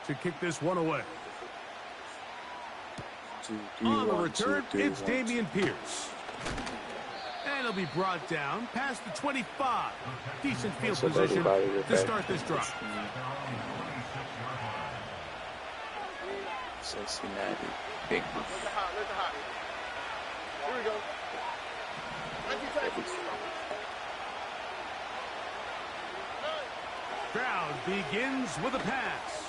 to kick this one away. On the return, it's Damian Pierce. And he'll be brought down past the 25. Decent field position to start this drive. Cincinnati. Big. Here we go. Stroud begins with a pass.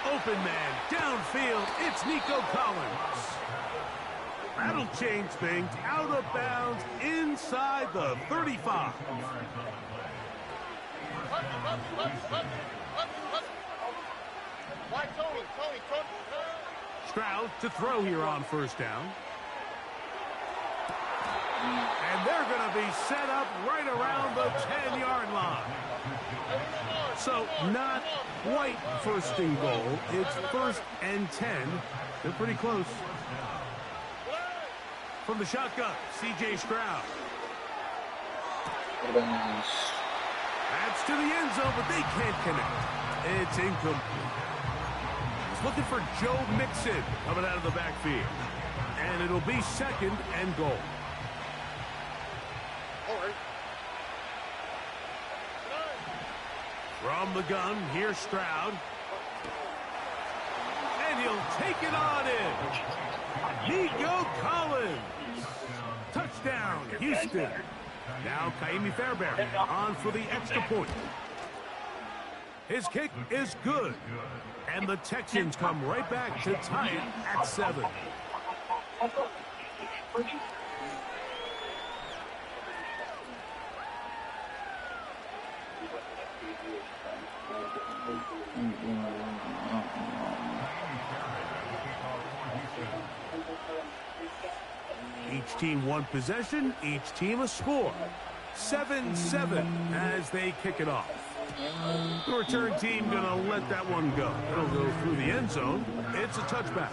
Open man downfield. It's Nico Collins. That'll change things. Out of bounds inside the 35. Stroud to throw here on first down. And they're going to be set up right around the 10-yard line. So not quite first and goal. It's first and 10. They're pretty close. From the shotgun, C.J. Stroud. That's to the end zone, but they can't connect. It's incomplete. He's looking for Joe Mixon coming out of the backfield. And it'll be second and goal. From the gun, here's Stroud. And he'll take it on in. Nico Collins. Touchdown, Houston. Now Kaimi Fairbairn on for the extra point. His kick is good. And the Texans come right back to tie it at 7. Each team one possession, each team a score. 7-7 as they kick it off. The return team gonna let that one go. It'll go through the end zone. It's a touchback.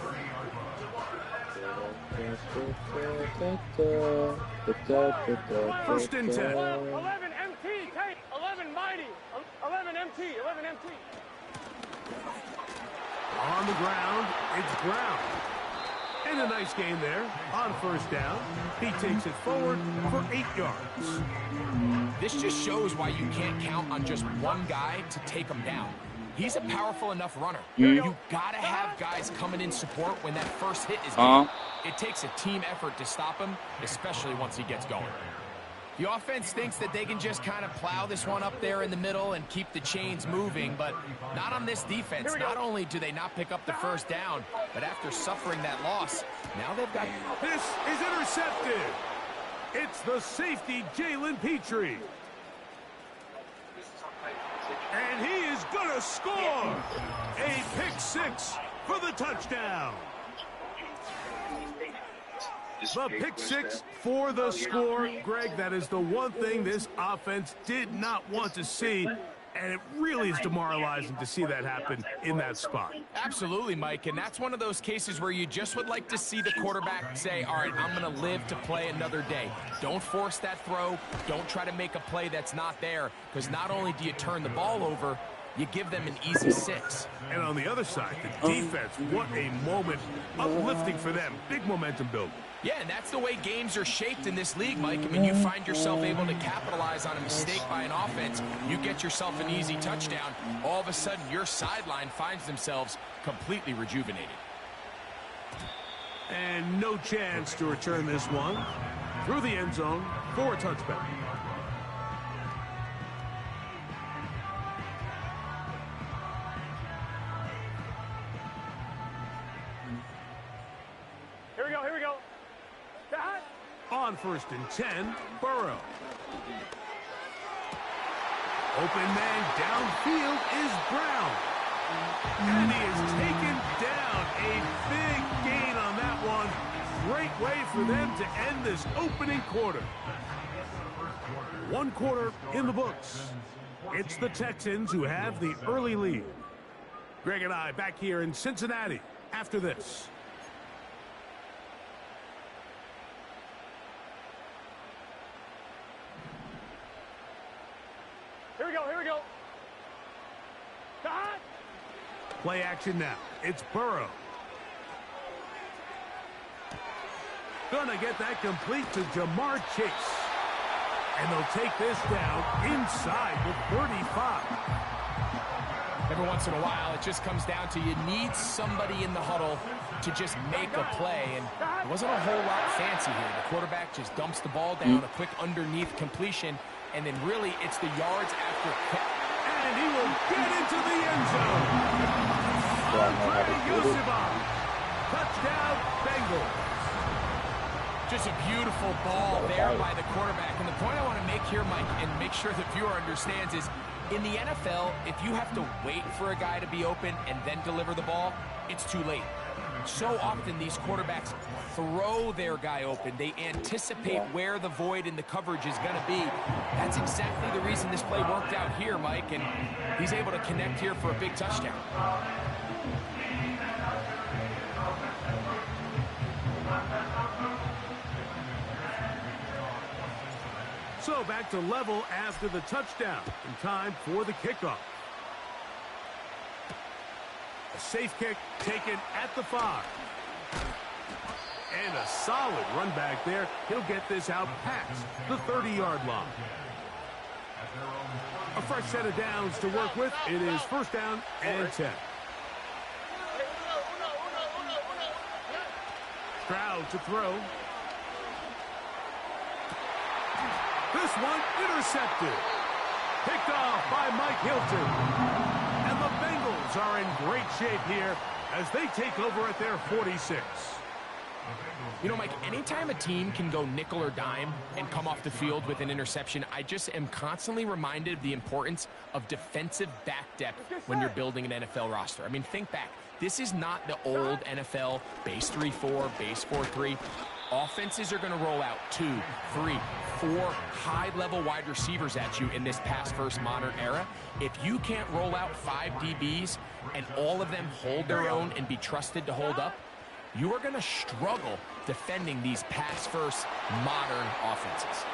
First and 10. 11 MT, take 11 mighty, 11 MT, 11 MT. On the ground, it's Brown. And a nice game there on first down. He takes it forward for 8 yards. This just shows why you can't count on just one guy to take him down. He's a powerful enough runner. You gotta have guys coming in support when that first hit is given. It takes a team effort to stop him, especially once he gets going. The offense thinks that they can just kind of plow this one up there in the middle and keep the chains moving, but not on this defense. Not only do they not pick up the first down, but after suffering that loss, now they've got... This is intercepted. It's the safety, Jalen Petrie. And he is going to score. A pick-6 for the touchdown. The pick-6 for the score. Greg, that is the one thing this offense did not want to see, and it really is demoralizing to see that happen in that spot. Absolutely, Mike, and that's one of those cases where you just would like to see the quarterback say, all right, I'm going to live to play another day. Don't force that throw. Don't try to make a play that's not there, because not only do you turn the ball over, you give them an easy 6. And on the other side, the defense, what a moment. Uplifting for them. Big momentum build. Yeah, and that's the way games are shaped in this league, Mike. I mean, you find yourself able to capitalize on a mistake by an offense. You get yourself an easy touchdown. All of a sudden, your sideline finds themselves completely rejuvenated. And no chance to return this one. Through the end zone for a touchback. Here we go. On first and 10, Burrow. Open man downfield is Brown. And he is taken down. A big gain on that one. Great way for them to end this opening quarter. 1 quarter in the books. It's the Texans who have the early lead. Greg and I back here in Cincinnati after this. Here we go. Play action now. It's Burrow. Gonna get that complete to Jamar Chase. And they'll take this down inside the 35. Every once in a while, it just comes down to you need somebody in the huddle to just make a play. And it wasn't a whole lot fancy here. The quarterback just dumps the ball down, a quick underneath completion, and then really it's the yards after. And he will get into the end zone. Andre Yosibov. Touchdown, Bengals. Just a beautiful ball there by the quarterback. And the point I want to make here, Mike, and make sure the viewer understands is, in the NFL, if you have to wait for a guy to be open and then deliver the ball, it's too late. So often these quarterbacks throw their guy open. They anticipate where the void in the coverage is going to be. That's exactly the reason this play worked out here, Mike, and he's able to connect here for a big touchdown. So back to level after the touchdown. In time for the kickoff. A safe kick taken at the 5. And a solid run back there. He'll get this out past the 30-yard line. A fresh set of downs to work with. It is first down and 10. Stroud to throw. This one intercepted. Picked off by Mike Hilton. And the Bengals are in great shape here as they take over at their 46. You know, Mike, anytime a team can go nickel or dime and come off the field with an interception, I just am constantly reminded of the importance of defensive back depth when you're building an NFL roster. I mean, think back. This is not the old NFL base 3-4, base 4-3. Offenses are going to roll out 2, 3, 4 high-level wide receivers at you in this pass-first modern era. If you can't roll out 5 DBs and all of them hold their own and be trusted to hold up, you are going to struggle defending these pass-first modern offenses.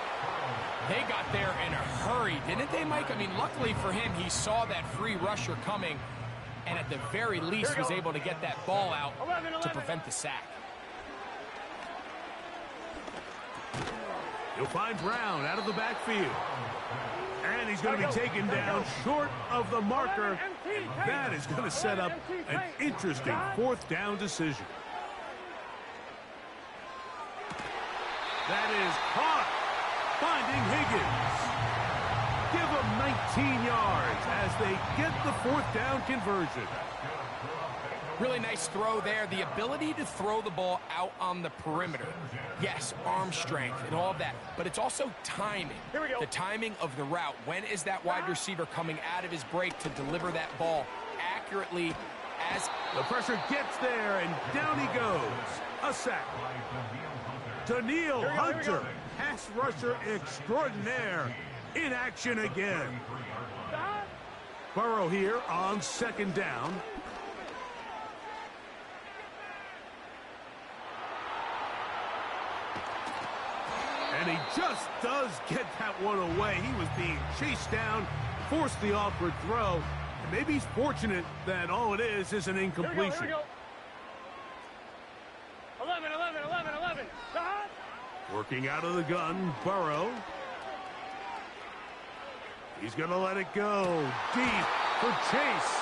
They got there in a hurry, didn't they, Mike? I mean, luckily for him, he saw that free rusher coming and at the very least was able to get that ball out to prevent the sack. You'll find Brown out of the backfield. And he's going to be taken down short of the marker. And that is going to set up an interesting fourth down decision. That is caught. Finding Higgins. Give him 19 yards as they get the fourth down conversion. Really nice throw there. The ability to throw the ball out on the perimeter. Yes, arm strength and all of that, but it's also timing. The timing of the route. When is that wide receiver coming out of his break to deliver that ball accurately as the pressure gets there, and down he goes. A sack. Daniil Hunter, pass rusher extraordinaire, in action again. Burrow here on second down. And he just does get that one away. He was being chased down, forced the awkward throw. And maybe he's fortunate that all it is an incompletion. Here we go. 11, 11, 11, 11. Working out of the gun, Burrow. He's going to let it go deep for Chase.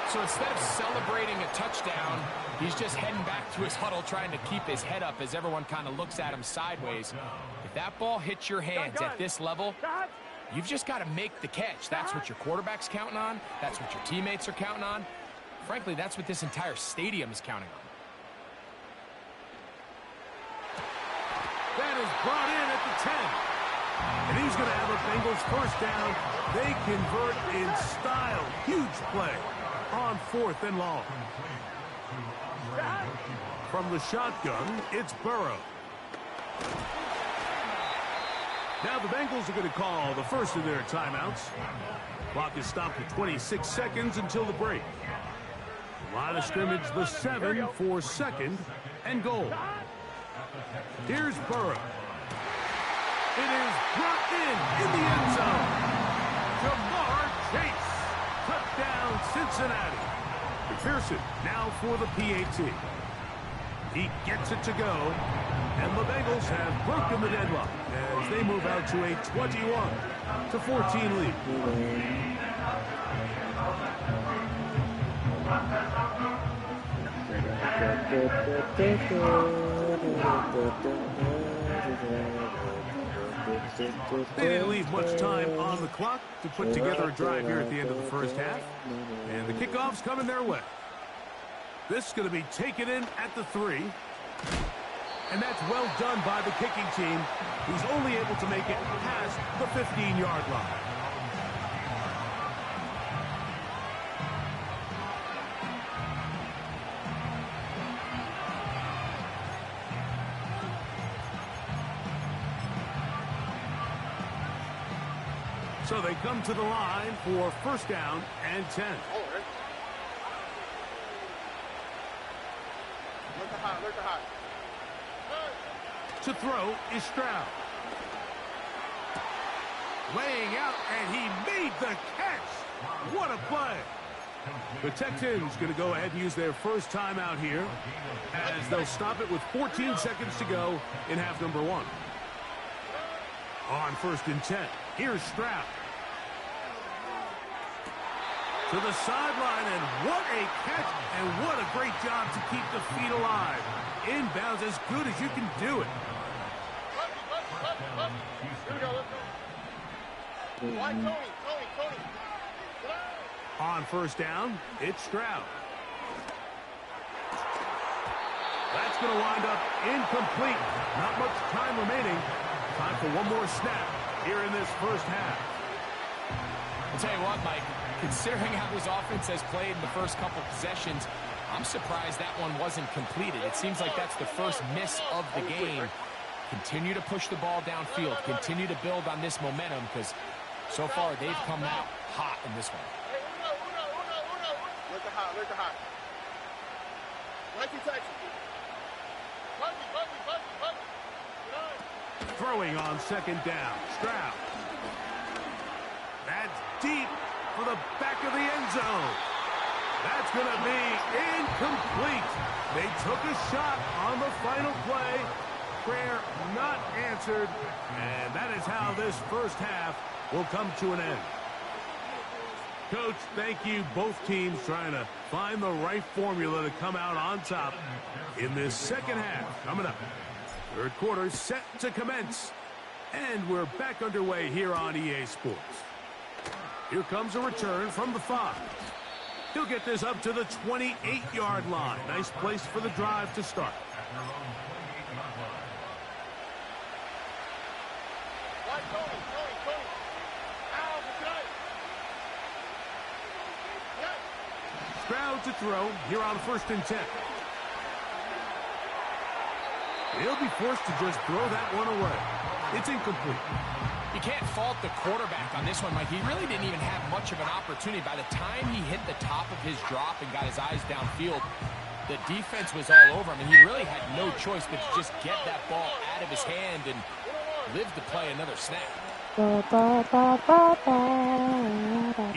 So instead of celebrating a touchdown, he's just heading back to his huddle trying to keep his head up as everyone kind of looks at him sideways. If that ball hits your hands at this level, you've just got to make the catch. That's what your quarterback's counting on. That's what your teammates are counting on. Frankly, that's what this entire stadium is counting on. That is brought in at the 10. And he's going to have a Bengals first down. They convert in style. Huge play on 4th and long. From the shotgun, it's Burrow. Now the Bengals are going to call the first of their timeouts. Clock is stopped at 26 seconds until the break. Line of scrimmage, the 7 for second and goal. Here's Burrow. It is brought in the end zone. Jamar Chase. Touchdown, Cincinnati. McPherson now for the PAT. He gets it to go, and the Bengals have broken the deadlock as they move out to a 21-14 lead. They didn't leave much time on the clock to put together a drive here at the end of the first half, and the kickoff's coming their way. This is going to be taken in at the 3. And that's well done by the kicking team, who's only able to make it past the 15-yard line. So they come to the line for first down and 10. To throw is Stroud. Laying out, and he made the catch. What a play. The Texans going to go ahead and use their first timeout here as they'll stop it with 14 seconds to go in half number 1. On first and 10, here's Stroud. To the sideline, and what a catch, and what a great job to keep the feet alive. Inbounds as good as you can do it. On first down, it's Stroud. That's going to wind up incomplete. Not much time remaining. Time for one more snap here in this first half. I'll tell you what, Mike, considering how this offense has played in the first couple possessions, I'm surprised that one wasn't completed. It seems like that's the first miss of the game. Continue to push the ball downfield. Continue to build on this momentum because so far they've come out hot in this one. Throwing on second down, Stroud. That's deep for the back of the end zone. That's going to be incomplete. They took a shot on the final play. Prayer not answered. And that is how this first half will come to an end. Coach, thank you. Both teams trying to find the right formula to come out on top in this second half. Coming up, third quarter set to commence. And we're back underway here on EA Sports. Here comes a return from the 5. He'll get this up to the 28-yard line. Nice place for the drive to start. Stroud to throw here on first and 10. He'll be forced to just throw that one away. It's incomplete. You can't fault the quarterback on this one, Mike. He really didn't even have much of an opportunity. By the time he hit the top of his drop and got his eyes downfield, the defense was all over him, and he really had no choice but to just get that ball out of his hand and live to play another snap.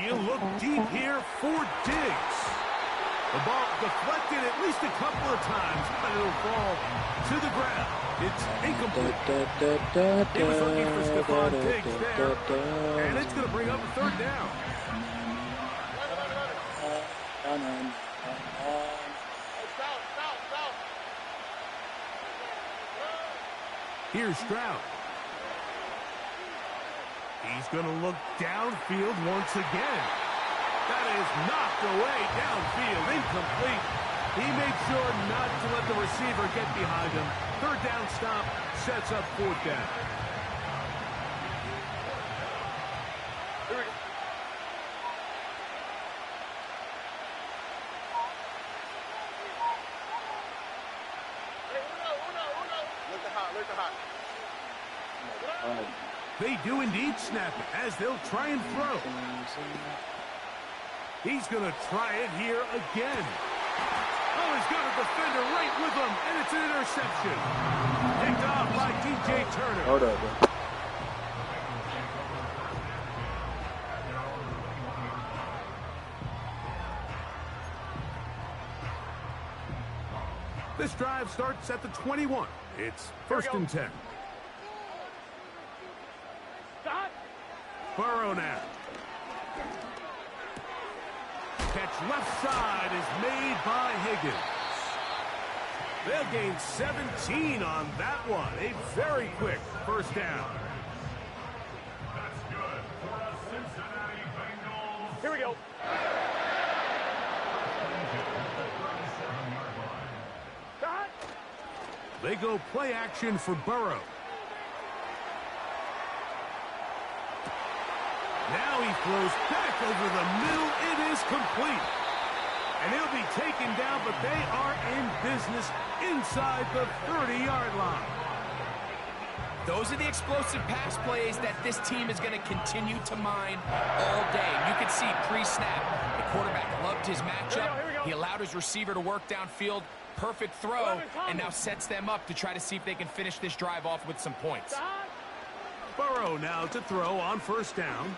He'll look deep here for Diggs. The ball deflected at least a couple of times, but it'll fall to the ground. It's incomplete. He was looking for Stephon Diggs there, and it's going to bring up a third down. Here's Stroud. He's going to look downfield once again. That is knocked away downfield, incomplete. He made sure not to let the receiver get behind him. Third down stop sets up fourth down. They do indeed snap it as they'll try and throw. He's going to try it here again. Oh, he's got a defender right with him, and it's an interception. Picked off by DJ Turner. Hold up, bro. This drive starts at the 21. It's first and 10. Stop. Burrow now. Catch left side is made by Higgins. They'll gain 17 on that one. A very quick first down. Here we go. Stop. They go play action for Burrow. Now he throws back over the middle. It is complete. And he'll be taken down, but they are in business inside the 30-yard line. Those are the explosive pass plays that this team is going to continue to mine all day. You can see pre-snap, the quarterback loved his matchup. Here we go. He allowed his receiver to work downfield. Perfect throw, and now sets them up to try to see if they can finish this drive off with some points. Stop. Burrow now to throw on first down.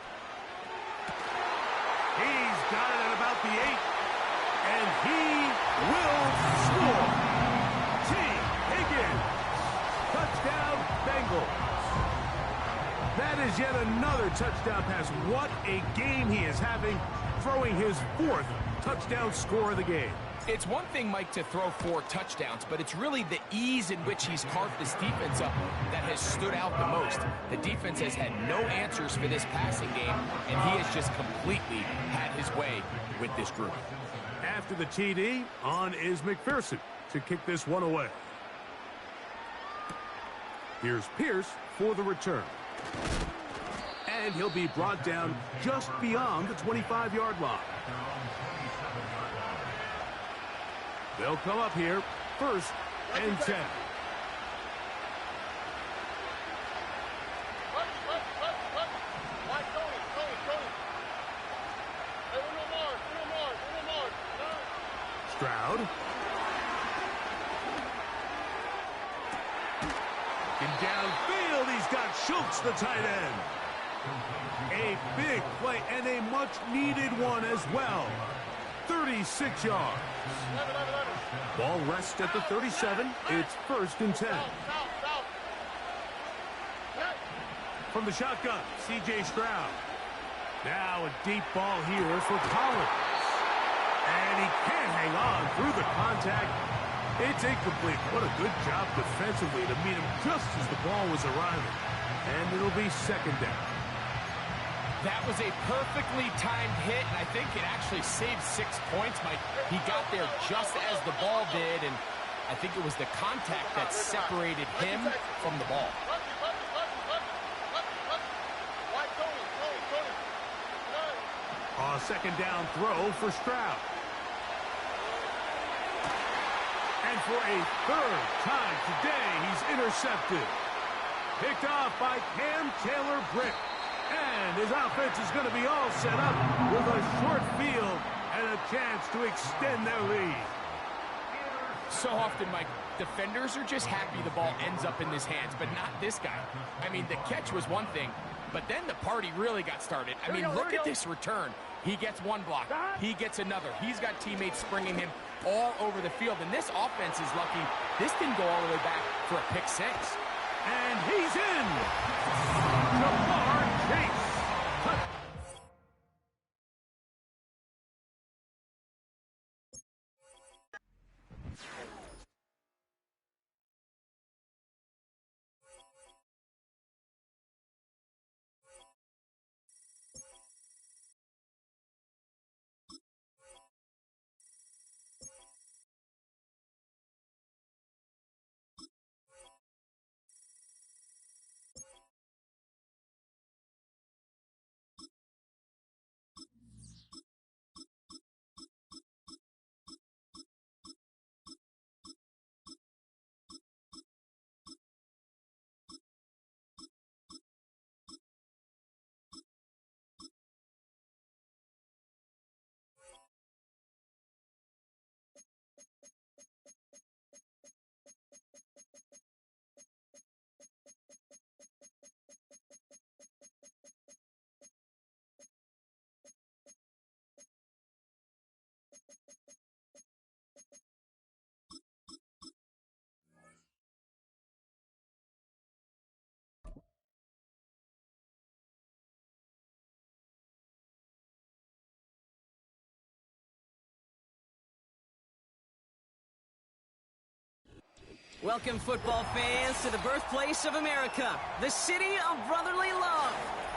He's got it at about the 8. And he will score. T. Higgins. Touchdown, Bengals. That is yet another touchdown pass. What a game he is having, throwing his 4th touchdown score of the game. It's one thing, Mike, to throw 4 touchdowns, but it's really the ease in which he's carved this defense up that has stood out the most. The defense has had no answers for this passing game, and he has just completely had his way with this group. After the TD, on is McPherson to kick this one away. Here's Pierce for the return. And he'll be brought down just beyond the 25-yard line. They'll come up here, first and 10. Stroud. And downfield, he's got Schultz, the tight end. A big play and a much-needed one as well. 36 yards. Ball rests at the 37. It's first and 10. From the shotgun, C.J. Stroud. Now a deep ball here for Collins. And he can't hang on through the contact. It's incomplete. What a good job defensively to meet him just as the ball was arriving. And it'll be second down. That was a perfectly timed hit, and I think it actually saved 6 points, Mike. He got there just as the ball did, and I think it was the contact that separated him from the ball. A second down throw for Stroud. And for a 3rd time today, he's intercepted. Picked off by Cam Taylor-Britt. And his offense is going to be all set up with a short field and a chance to extend their lead. So often, Mike, defenders are just happy the ball ends up in his hands, but not this guy. I mean, the catch was one thing, but then the party really got started. I mean, look at this return. He gets one block. He gets another. He's got teammates springing him all over the field, and this offense is lucky this didn't go all the way back for a pick 6. And he's in. Jamar Chase. Welcome, football fans, to the birthplace of America, the city of brotherly love.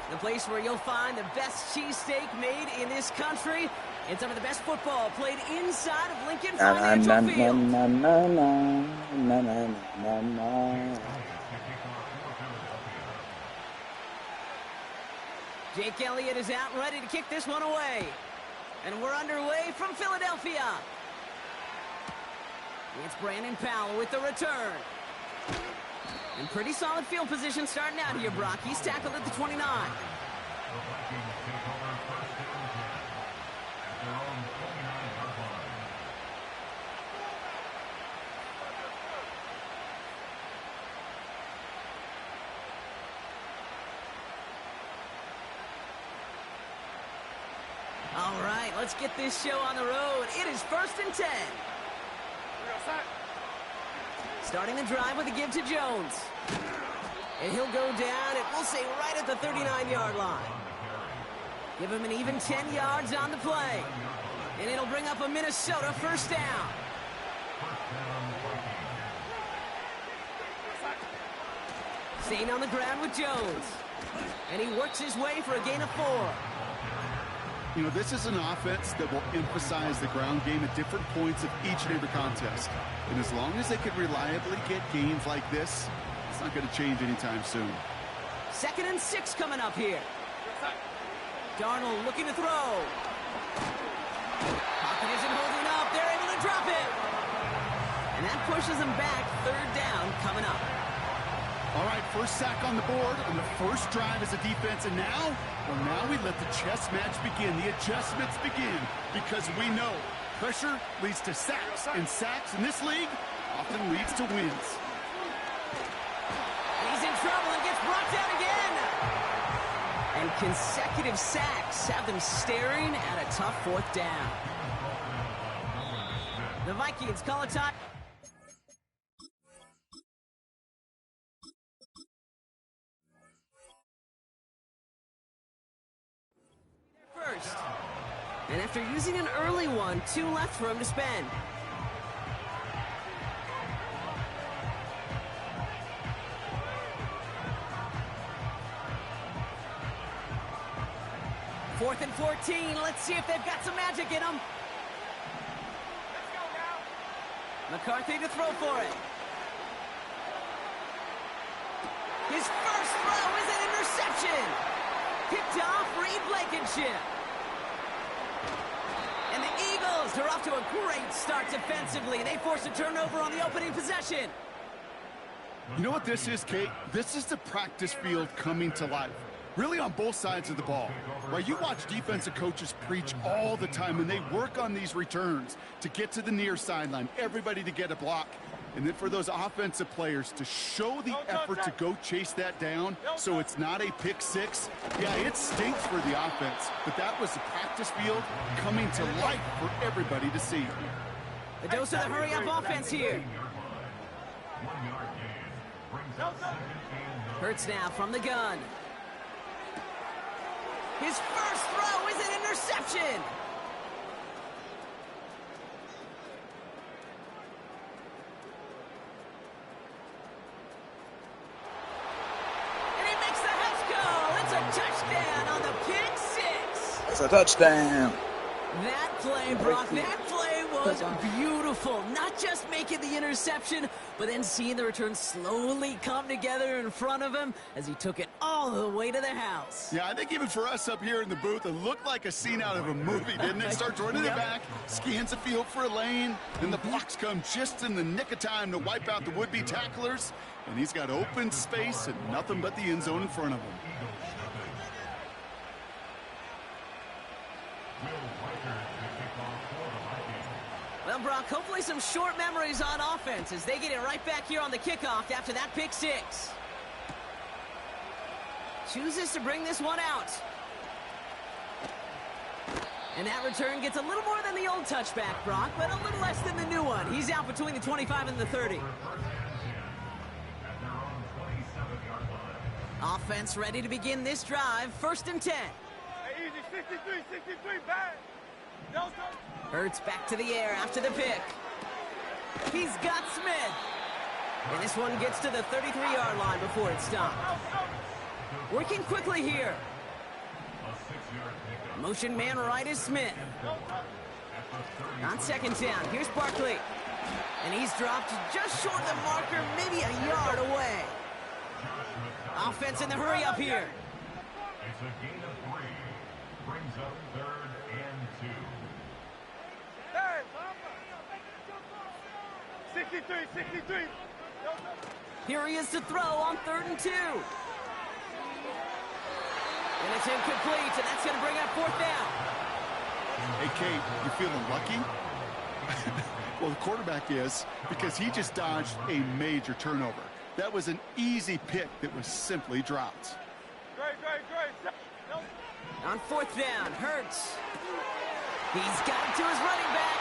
The place where you'll find the best cheesesteak made in this country and some of the best football played inside of Lincoln Financial Field. Jake Elliott is out and ready to kick this one away. And we're underway from Philadelphia. It's Brandon Powell with the return. And pretty solid field position starting out here, Brock. He's tackled at the 29. All right, let's get this show on the road. It is 1st and 10. Starting the drive with a give to Jones. And he'll go down, and we'll say right at the 39-yard line. Give him an even 10 yards on the play. And it'll bring up a Minnesota first down. Staying on the ground with Jones. And he works his way for a gain of 4. You know, this is an offense that will emphasize the ground game at different points of each and every contest. And as long as they can reliably get gains like this, it's not going to change anytime soon. 2nd and 6 coming up here. Darnold looking to throw. Pocket isn't holding up. They're able to drop it. And that pushes them back. 3rd down coming up. All right, first sack on the board on the first drive as a defense. And now, well, now we let the chess match begin. The adjustments begin because we know pressure leads to sacks. And sacks in this league often leads to wins. He's in trouble and gets brought down again. And consecutive sacks have them staring at a tough 4th down. The Vikings call a time. First. And after using an early one, 2 left for him to spend. Fourth and 14. Let's see if they've got some magic in them. McCarthy to throw for it. His first throw is an interception. Picked off Reed Blankenship. And the Eagles are off to a great start defensively. They force a turnover on the opening possession. You know what this is, Kate? This is the practice field coming to life. Really on both sides of the ball. Right? You watch defensive coaches preach all the time, and they work on these returns to get to the near sideline, everybody to get a block. And then for those offensive players to show the effort to go chase that down so it's not a pick six. Yeah, it stinks for the offense, but that was the practice field coming to life for everybody to see. The dose of the hurry-up offense here. Hurts now from the gun. His first throw is an interception. And he makes the house call. It's a touchdown on the pick six. It's a touchdown. That play, Brock, that play was beautiful. Not just making the interception, but then seeing the return slowly come together in front of him as he took it all the way to the house. Yeah, I think even for us up here in the booth, it looked like a scene out of a movie, didn't it? Starts running it back, scans the field for a lane, then the blocks come just in the nick of time to wipe out the would-be tacklers, and he's got open space and nothing but the end zone in front of him. Well, Brock, hopefully some short memories on offense as they get it right back here on the kickoff after that pick six. Chooses to bring this one out. And that return gets a little more than the old touchback, Brock, but a little less than the new one. He's out between the 25 and the 30. Offense ready to begin this drive. 1st and 10. Hey, easy, 63, bad. Hurts back to the air after the pick. He's got Smith. And this one gets to the 33-yard line before it's stopped. Working quickly here. Motion man right is Smith. On second down, here's Barkley. And he's dropped just short of the marker, maybe a yard away. Offense in the hurry up here. It's a gain of 3. Brings up 3rd and 2. 63. Here he is to throw on 3rd and 2. And it's incomplete, and that's going to bring up 4th down. Hey, Kate, you feeling lucky? Well, the quarterback is, because he just dodged a major turnover. That was an easy pick that was simply dropped. Great. On 4th down, Hurts. He's got it to his running back.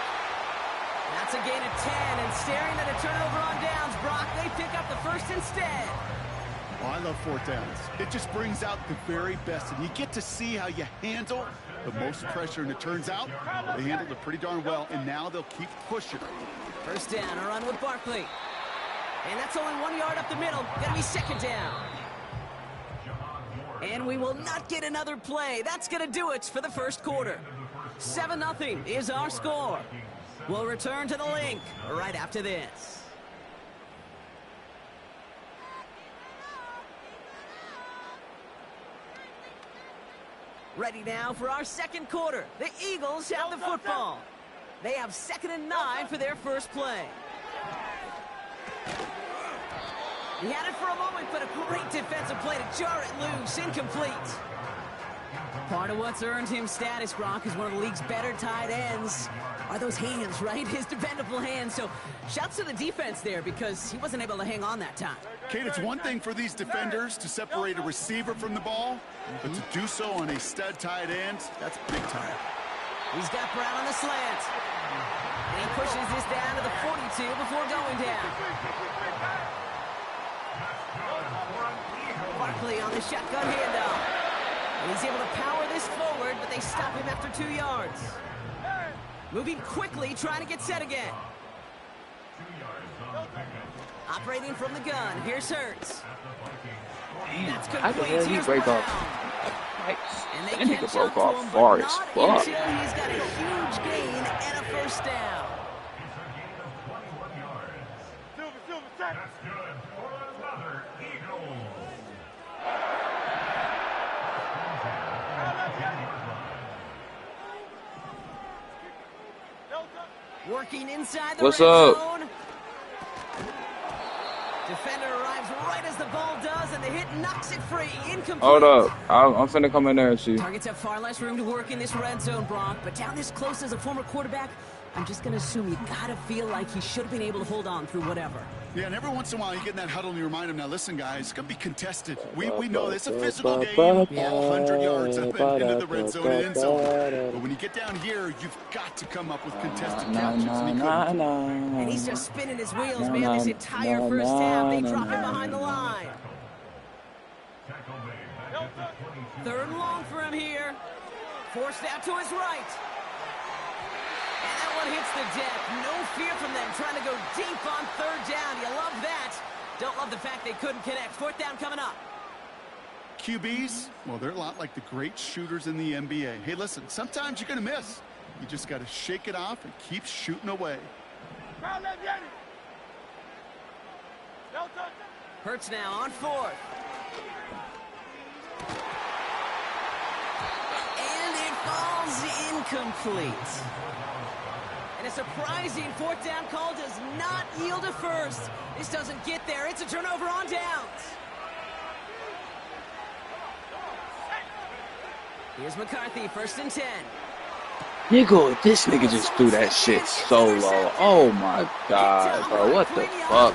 That's a gain of 10, and staring at a turnover on downs, Brock, they pick up the first instead. Oh, I love 4th downs. It just brings out the very best, and you get to see how you handle the most pressure, and it turns out they handled it pretty darn well, and now they'll keep pushing. First down, a run with Barkley. And that's only 1 yard up the middle. Gonna be second down. And we will not get another play. That's gonna do it for the first quarter. 7-0 is our score. We'll return to the link right after this. Ready now for our second quarter. The Eagles have the football. They have 2nd and 9 for their first play. He had it for a moment, but a great defensive play to jar it loose. Incomplete. Part of what's earned him status, Gronk, is one of the league's better tight ends. Are those hands, right? His dependable hands. So shouts to the defense there because he wasn't able to hang on that time. Kate, it's one thing for these defenders to separate a receiver from the ball, but to do so on a stud tight end, that's big time. He's got Brown on the slant. And he pushes this down to the 42 before going down. Barkley on the shotgun handoff. And he's able to power this forward, but they stop him after 2 yards. Moving quickly, trying to get set again. Operating from the gun, here's Hurts. That's complete. Here's Brown. And they catch up to him, but not until he's got a huge gain and a first down. That's good for another Eagle. Working inside the red zone. Defender arrives right as the ball does, and the hit knocks it free. Incomplete. Hold up. I'm finna come in there and see. Targets have far less room to work in this red zone, Brock. But down this close as a former quarterback, I'm just going to assume you got to feel like he should have been able to hold on through whatever. Yeah, and every once in a while you get in that huddle and you remind him, now listen, guys, it's going to be contested. We know it's a physical game, all 100 yards up and into the red zone and end zone. But when you get down here, you've got to come up with contested catches. And he's just spinning his wheels, man, this entire first half. They drop him behind the line. 3rd and long for him here. Forced out to his right. And that one hits the deck. No fear from them trying to go deep on 3rd down. You love that. Don't love the fact they couldn't connect. 4th down coming up. QBs, well, they're a lot like the great shooters in the NBA. Hey, listen, sometimes you're going to miss. You just got to shake it off and keep shooting away. Hurts now on 4th. And it falls incomplete. And a surprising 4th down call does not yield a first. This doesn't get there. It's a turnover on downs. Here's McCarthy, 1st and 10. Nigga, this nigga just threw that shit so low. Oh my god, bro. What the fuck?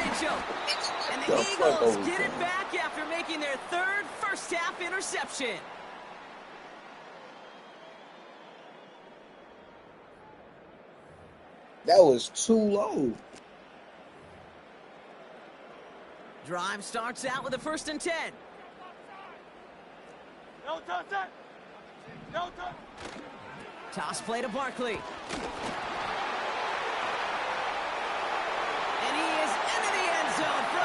And the Eagles get it back after making their 3rd first half interception. That was too low. Drive starts out with a 1st and 10. Toss play to Barkley. And he is into the end zone for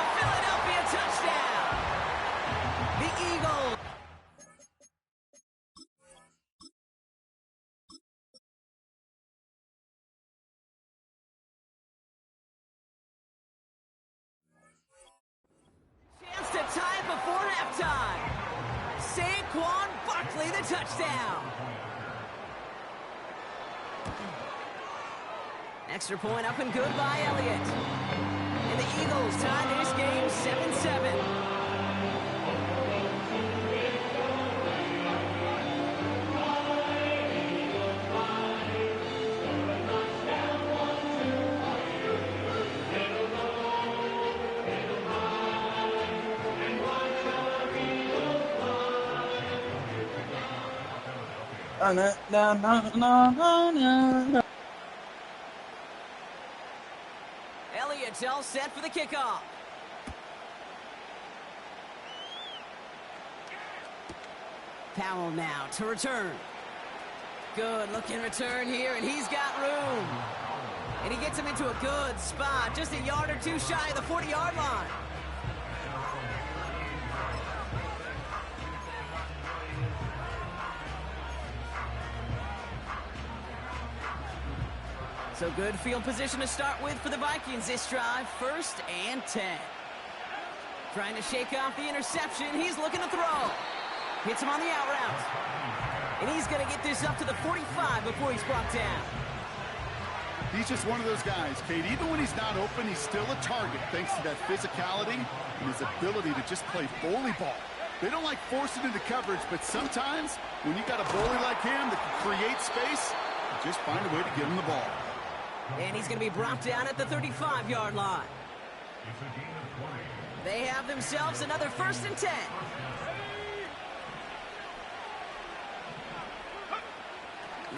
touchdown. Extra point up and good by Elliott. And the Eagles tie this game 7-7. Elliott's all set for the kickoff. Powell now to return. Good looking return here, and he's got room. And he gets him into a good spot, just a yard or two shy of the 40-yard line. So good field position to start with for the Vikings this drive. 1st and 10. Trying to shake off the interception. He's looking to throw. Hits him on the out route. And he's going to get this up to the 45 before he's brought down. He's just one of those guys, Kate. Even when he's not open, he's still a target thanks to that physicality and his ability to just play bully ball. They don't like forcing into coverage, but sometimes when you got a bully like him that can create space, you just find a way to get him the ball. And he's going to be brought down at the 35-yard line. They have themselves another 1st and 10.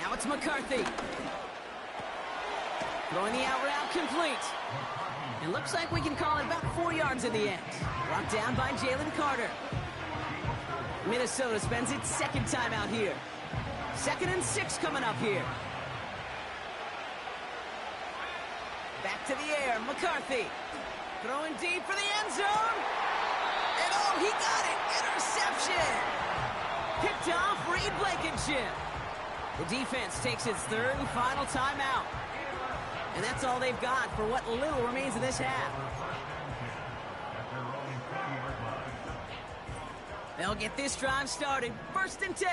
Now it's McCarthy. Throwing the out route complete. It looks like we can call it about 4 yards in the end. Brought down by Jalen Carter. Minnesota spends its 2nd time out here. 2nd and 6 coming up here. Back to the air, McCarthy. Throwing deep for the end zone. And oh, he got it. Interception. Picked off Reed Blankenship. The defense takes its 3rd and final timeout. And that's all they've got for what little remains in this half. They'll get this drive started. 1st and 10.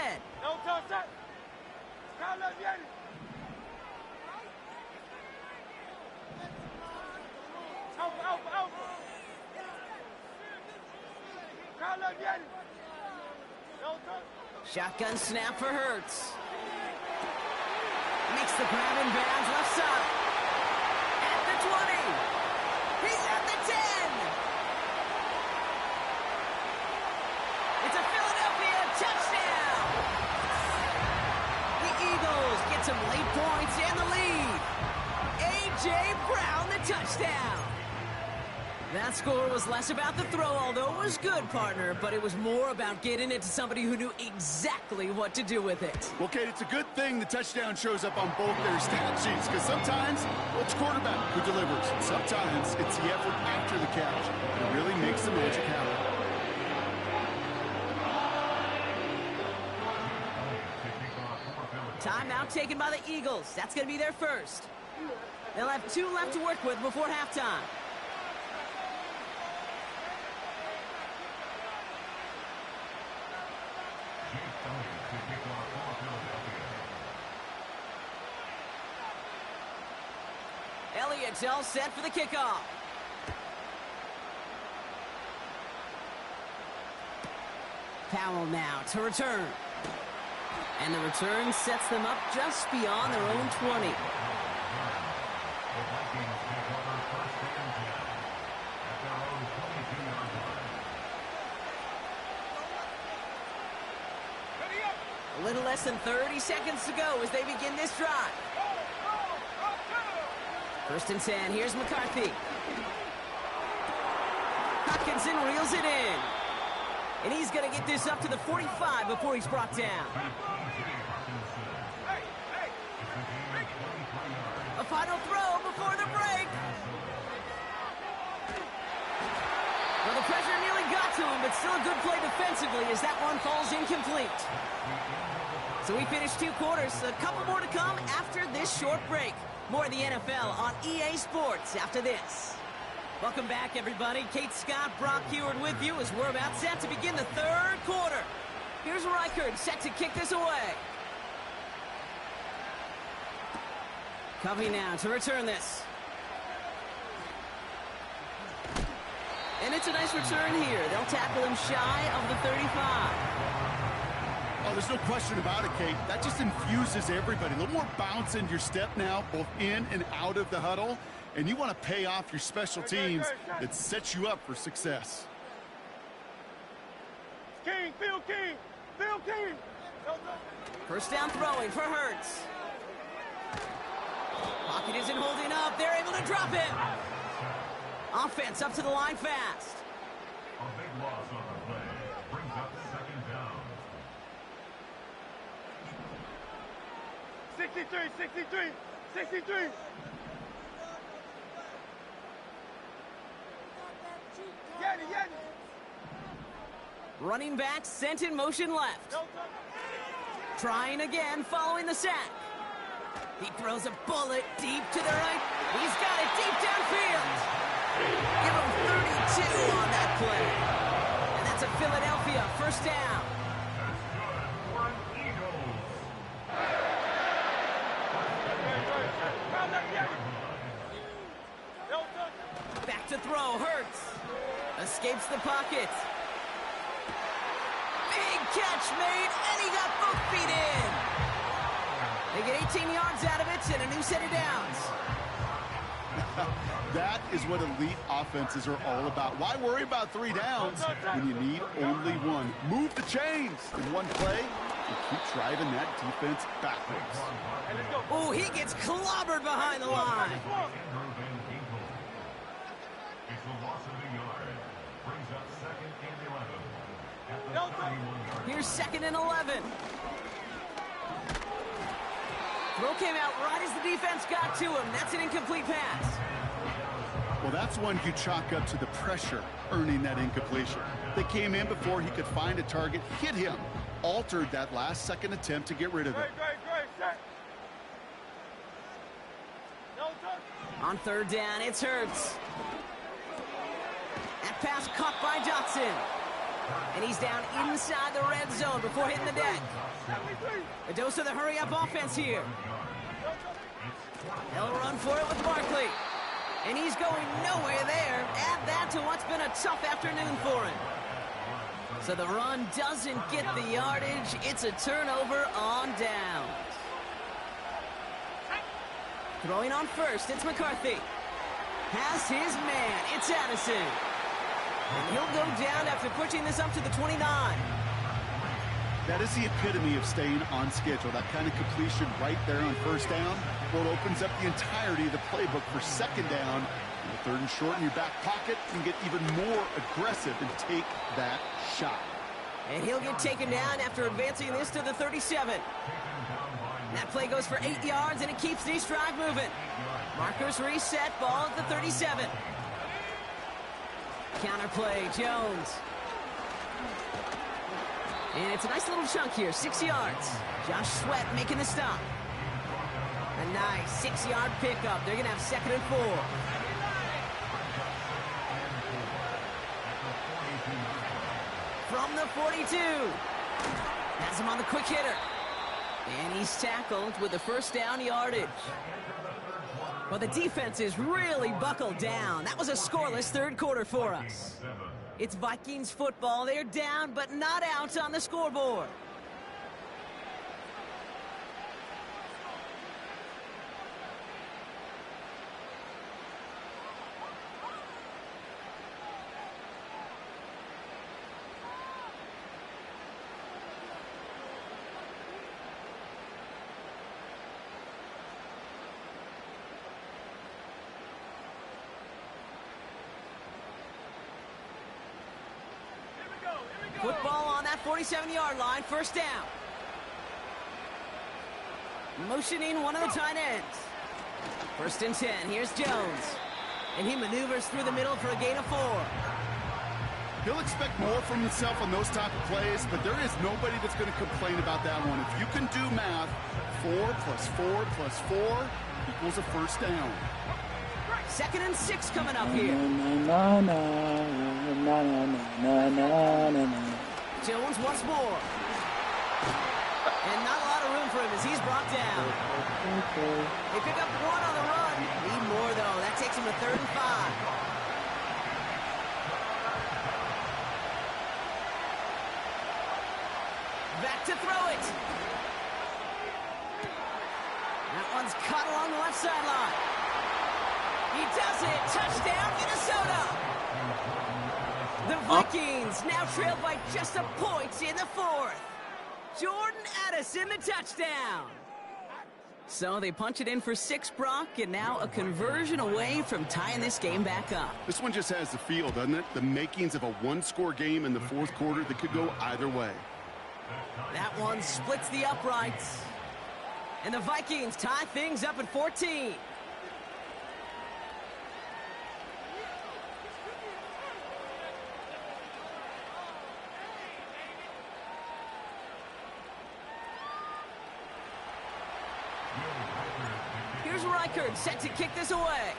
Shotgun snap for Hurts. Makes the grab in bounds left side. At the 20. He's at the 10. It's a Philadelphia touchdown. The Eagles get some late points and the lead. A.J. Brown, the touchdown. That score was less about the throw, although it was good, partner, but it was more about getting it to somebody who knew exactly what to do with it. Well, Kate, it's a good thing the touchdown shows up on both their stat sheets, because sometimes, well, it's quarterback who delivers. Sometimes it's the effort after the catch that really makes the magic happen. Timeout taken by the Eagles. That's going to be their 1st. They'll have 2 left to work with before halftime. Elliott's all set for the kickoff. Powell now to return. And the return sets them up just beyond their own 20. A little less than 30 seconds to go as they begin this drive. 1st and 10. Here's McCarthy. Hutchinson reels it in. And he's going to get this up to the 45 before he's brought down. A final throw before the break. Well, the pressure nearly got to him, but still a good play defensively as that one falls incomplete. So we finished 2 quarters. A couple more to come after this short break. More of the NFL on EA Sports after this. Welcome back, everybody. Kate Scott, Brock Heward with you as we're about set to begin the 3rd quarter. Here's Reichert set to kick this away. Covey now to return this. And it's a nice return here. They'll tackle him shy of the 35. Oh, there's no question about it, Kate. That just infuses everybody. A little more bounce in your step now, both in and out of the huddle. And you want to pay off your special teams that sets you up for success. King, Phil King, Phil King. First down throwing for Hurts. Pocket isn't holding up. They're able to drop it. Offense up to the line fast. A big loss on the play. Brings up second down. 63, 63, 63. Get it. Running back sent in motion left. Trying again following the sack. He throws a bullet deep to the right. He's got it deep downfield. Give him 32 on that play. And that's a Philadelphia first down. Back to throw, Hurts. Escapes the pocket. Big catch made, and he got both feet in. They get 18 yards out of it and a new set of downs. That is what elite offenses are all about. Why worry about 3 downs when you need only one? Move the chains in one play and keep driving that defense backwards. Oh, he gets clobbered behind the line. It's a loss of a yard. Brings up second and 11. At the 31-yard. Here's second and 11. Throw came out right as the defense got to him. That's an incomplete pass. Well, that's one you chalk up to the pressure earning that incompletion. They came in before he could find a target, hit him, altered that last second attempt to get rid of it. Great. Set. No touch. On third down, it's Hurts. That pass caught by Johnson. And he's down inside the red zone before hitting the deck. A dose of the hurry-up offense here. They'll run for it with Barkley. And he's going nowhere there. Add that to what's been a tough afternoon for him. So the run doesn't get the yardage. It's a turnover on downs. Throwing on first, it's McCarthy. Has his man, it's Addison. And he'll go down after pushing this up to the 29. That is the epitome of staying on schedule. That kind of completion right there on first down. Well, it opens up the entirety of the playbook for second down. And the third and short in your back pocket can get even more aggressive and take that shot. And he'll get taken down after advancing this to the 37. That play goes for 8 yards, and it keeps the drive moving. Markers reset, ball at the 37. Counterplay, Jones. And it's a nice little chunk here, 6 yards. Josh Sweat making the stop. A nice 6-yard pickup. They're going to have second and 4. From the 42. Has him on the quick hitter. And he's tackled with the first down yardage. Well, the defense is really buckled down. That was a scoreless third quarter for us. It's Vikings football. They're down, but not out on the scoreboard. Football on that 47-yard line, first down. Motioning one of the tight ends. First and 10, here's Jones. And he maneuvers through the middle for a gain of 4. He'll expect more from himself on those type of plays, but there is nobody that's going to complain about that one. If you can do math, 4 plus 4 plus 4 equals a first down. Second and 6 coming up here. Jones once more. for him as he's brought down. They pick up 1 on the run. Need more, though. That takes him to 3rd and 5. Back to throw it. That one's caught along the left sideline. He does it. Touchdown, Minnesota. The Vikings now trail by just a point in the 4th. Jordan Addison, the touchdown. So they punch it in for 6, Brock, and now a conversion away from tying this game back up. This one just has the feel, doesn't it? The makings of a one-score game in the 4th quarter that could go either way. That one splits the uprights. And the Vikings tie things up at 14. Here's Reichert set to kick this away.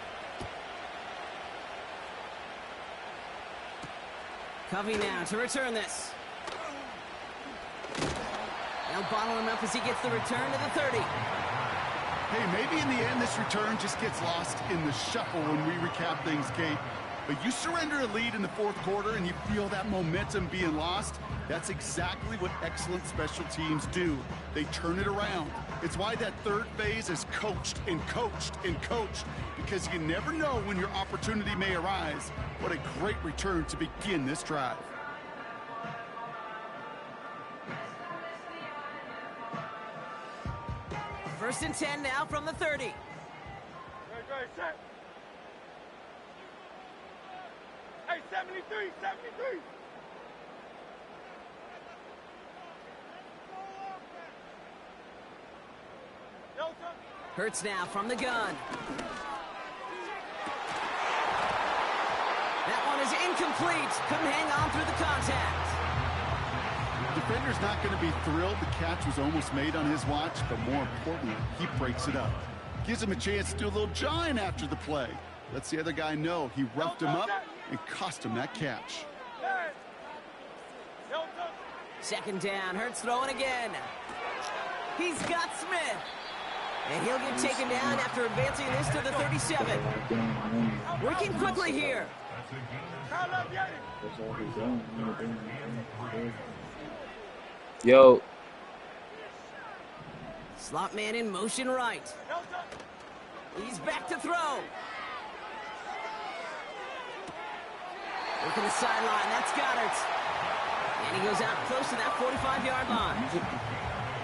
Covey now to return this. They'll bottle him up as he gets the return to the 30. Hey, maybe in the end this return just gets lost in the shuffle when we recap things, Kate. But you surrender a lead in the 4th quarter and you feel that momentum being lost. That's exactly what excellent special teams do. They turn it around. It's why that 3rd phase is coached and coached and coached, because you never know when your opportunity may arise. What a great return to begin this drive. First and 10 now from the 30. Great, set. Hey, 73, 73. Hurts now from the gun. That one is incomplete. Couldn't hang on through the contact. The defender's not going to be thrilled the catch was almost made on his watch, but more importantly, he breaks it up. Gives him a chance to do a little jawing after the play. Lets the other guy know he roughed him up and cost him that catch. Second down, Hurts throwing again. He's got Smith. And he'll get taken down after advancing this to the 37. Working quickly here. Yo. Slot man in motion right. He's back to throw. Working the sideline, that's Goddard. And he goes out close to that 45-yard line.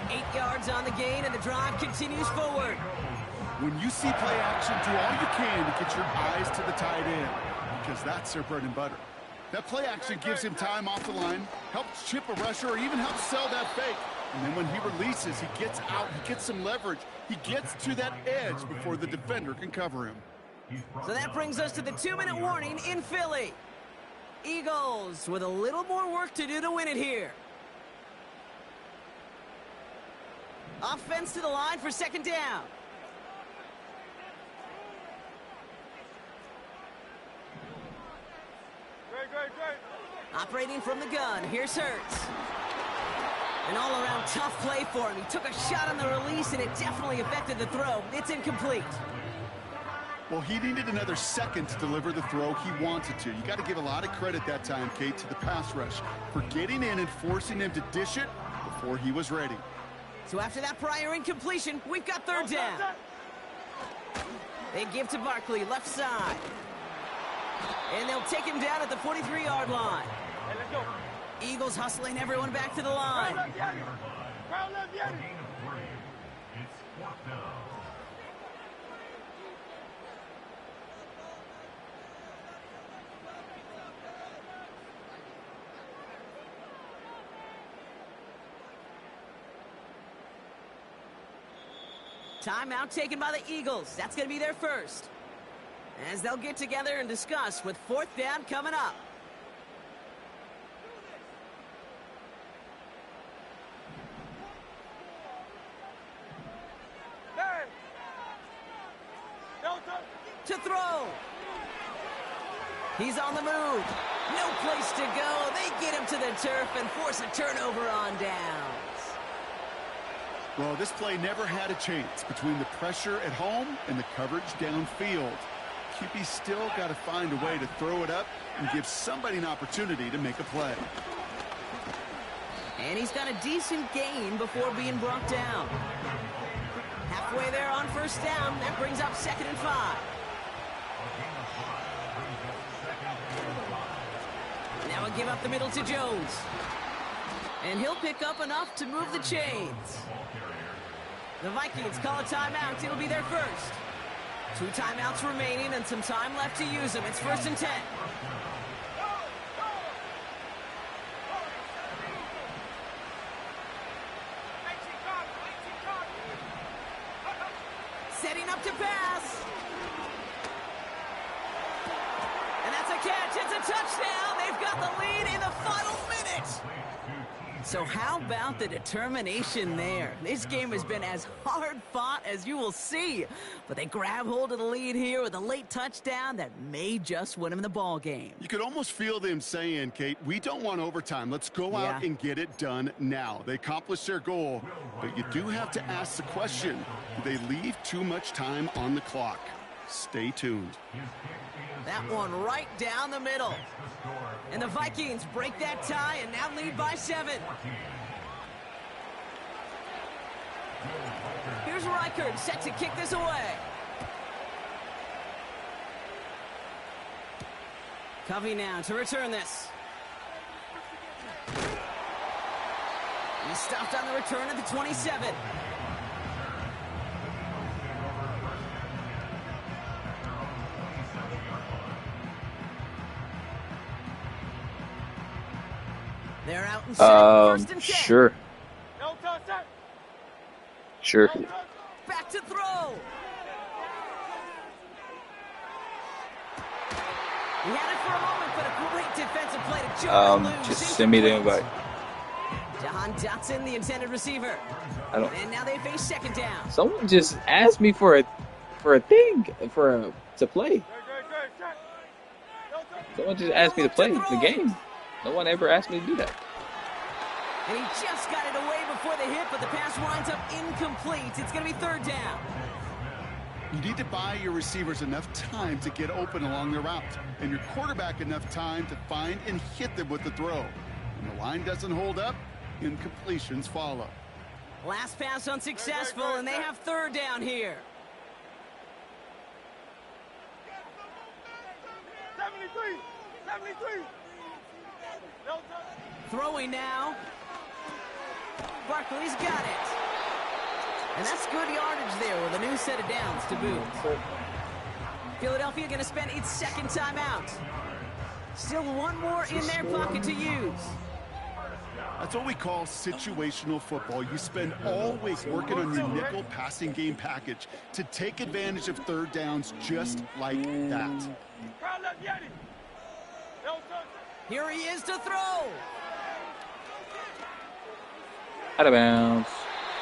8 yards on the gain, and the drive continues forward. When you see play action, do all you can to get your eyes to the tight end, because that's their bread and butter. That play action gives him time off the line, helps chip a rusher, or even helps sell that fake. And then when he releases, he gets out, he gets some leverage. He gets to that edge before the defender can cover him. So that brings us to the 2-minute warning in Philly. Eagles with a little more work to do to win it here. Offense to the line for second down. Great. Operating from the gun, here's Hurts. An all-around tough play for him. He took a shot on the release, and it definitely affected the throw. It's incomplete. Well, he needed another second to deliver the throw he wanted to. You got to give a lot of credit that time, Kate, to the pass rush for getting in and forcing him to dish it before he was ready. So after that prior incompletion, we've got third down. They give to Barkley, left side. And they'll take him down at the 43-yard line. Hey, let's go. Eagles hustling everyone back to the line. Crowd left the enemy. It's 4th down. Timeout taken by the Eagles. That's going to be their first. As they'll get together and discuss with 4th down coming up. To throw. He's on the move. No place to go. They get him to the turf and force a turnover on downs. Well, this play never had a chance between the pressure at home and the coverage downfield. QB still got to find a way to throw it up and give somebody an opportunity to make a play. And he's got a decent gain before being brought down. Halfway there on first down. That brings up 2nd and 5. Now a give up the middle to Jones. And he'll pick up enough to move the chains. The Vikings call a timeout. It'll be their first. 2 timeouts remaining and some time left to use them. It's 1st and 10. Setting up to pass. And that's a catch. It's a touchdown. They've got the lead in the final minute. So how about the determination there? This game has been as hard fought as you will see. But they grab hold of the lead here with a late touchdown that may just win them the ball game. You could almost feel them saying, Kate, we don't want overtime. Let's go out and get it done now. They accomplished their goal, but you do have to ask the question, do they leave too much time on the clock? Stay tuned. That one right down the middle. And the Vikings break that tie and now lead by 7. Here's Reichert set to kick this away. Covey now to return this. He's stopped on the return at the 27. They're out and set. 1st and 10. Sure. Sure. Back to throw. He had it for a moment, but a great defensive play to Jones. Just send me the invite. Jahan Dotson, the intended receiver. And now they face 2nd down. Someone just asked me for a thing to play. Someone just asked me to play the game. No one ever asked me to do that. And he just got it away before the hit, but the pass winds up incomplete. It's going to be 3rd down. You need to buy your receivers enough time to get open along their route, and your quarterback enough time to find and hit them with the throw. When the line doesn't hold up, incompletions follow. Last pass unsuccessful, and they have 3rd down here. 73. Throwing now. Barkley's got it. And that's good yardage there with a new set of downs to boot. Philadelphia going to spend its 2nd timeout. Still one more in their pocket to use. That's what we call situational football. You spend all week working on your nickel passing game package to take advantage of 3rd downs just like that. Here he is to throw. Out of bounds.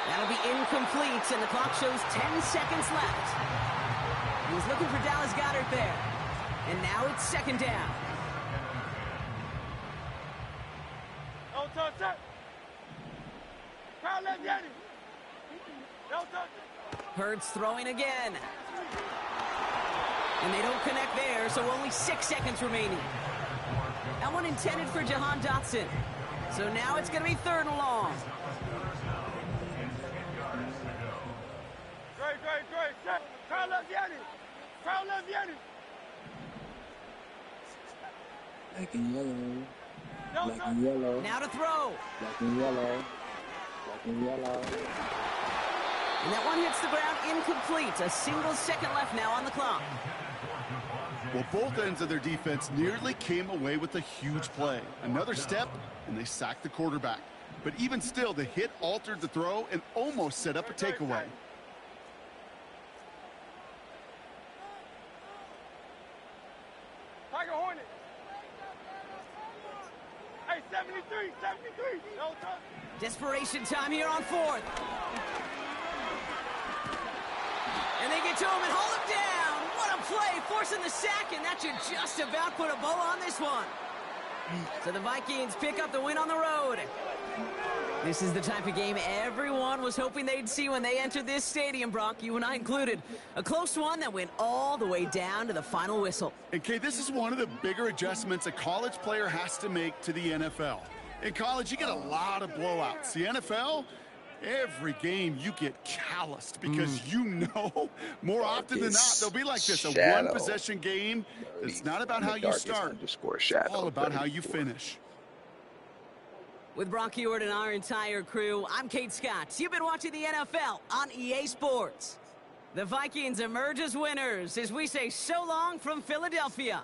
That'll be incomplete, and the clock shows 10 seconds left. He was looking for Dallas Goedert there. And now it's 2nd down. Hurts throwing again. And they don't connect there, so only 6 seconds remaining. That one intended for Jahan Dotson. So now it's going to be 3rd and long. Black and yellow. Black and yellow. Now to throw. Black and yellow. Black and yellow. And that one hits the ground incomplete. A single second left now on the clock. Well, both ends of their defense nearly came away with a huge play. Another step, and they sacked the quarterback. But even still, the hit altered the throw and almost set up a takeaway. Tiger Hornet. Hey, 73. Desperation time here on 4th. And they get to him and hold him down. What a play, forcing the sack, and that should just about put a bow on this one. So the Vikings pick up the win on the road. This is the type of game everyone was hoping they'd see when they entered this stadium, Brock, you and I included. A close one that went all the way down to the final whistle. And, Kay, this is one of the bigger adjustments a college player has to make to the NFL. In college, you get a lot of blowouts. The NFL, every game you get calloused because you know more often than not they'll be like this, a one-possession game. It's not about how you start. It's all about how you finish. With Brock Ewart and our entire crew, I'm Kate Scott. You've been watching the NFL on EA Sports. The Vikings emerge as winners as we say so long from Philadelphia.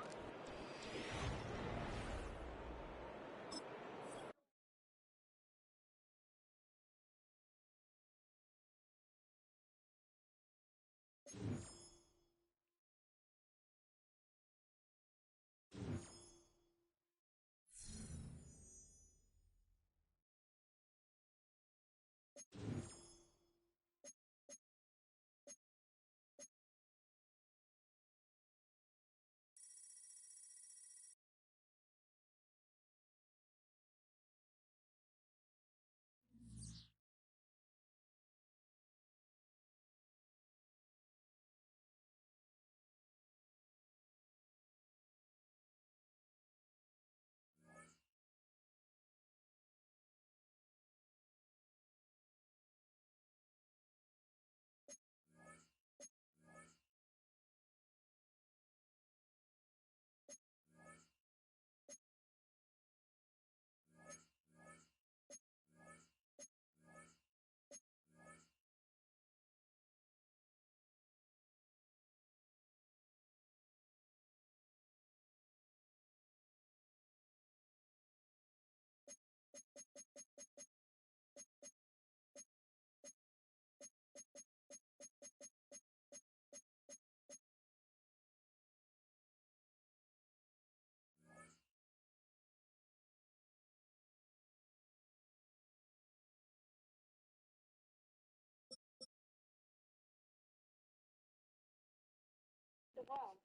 The ball.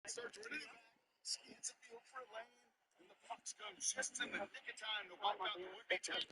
Starts winning. Skins a field for a lane, and the Bucks come just in the nick of time to wipe out the would-be test.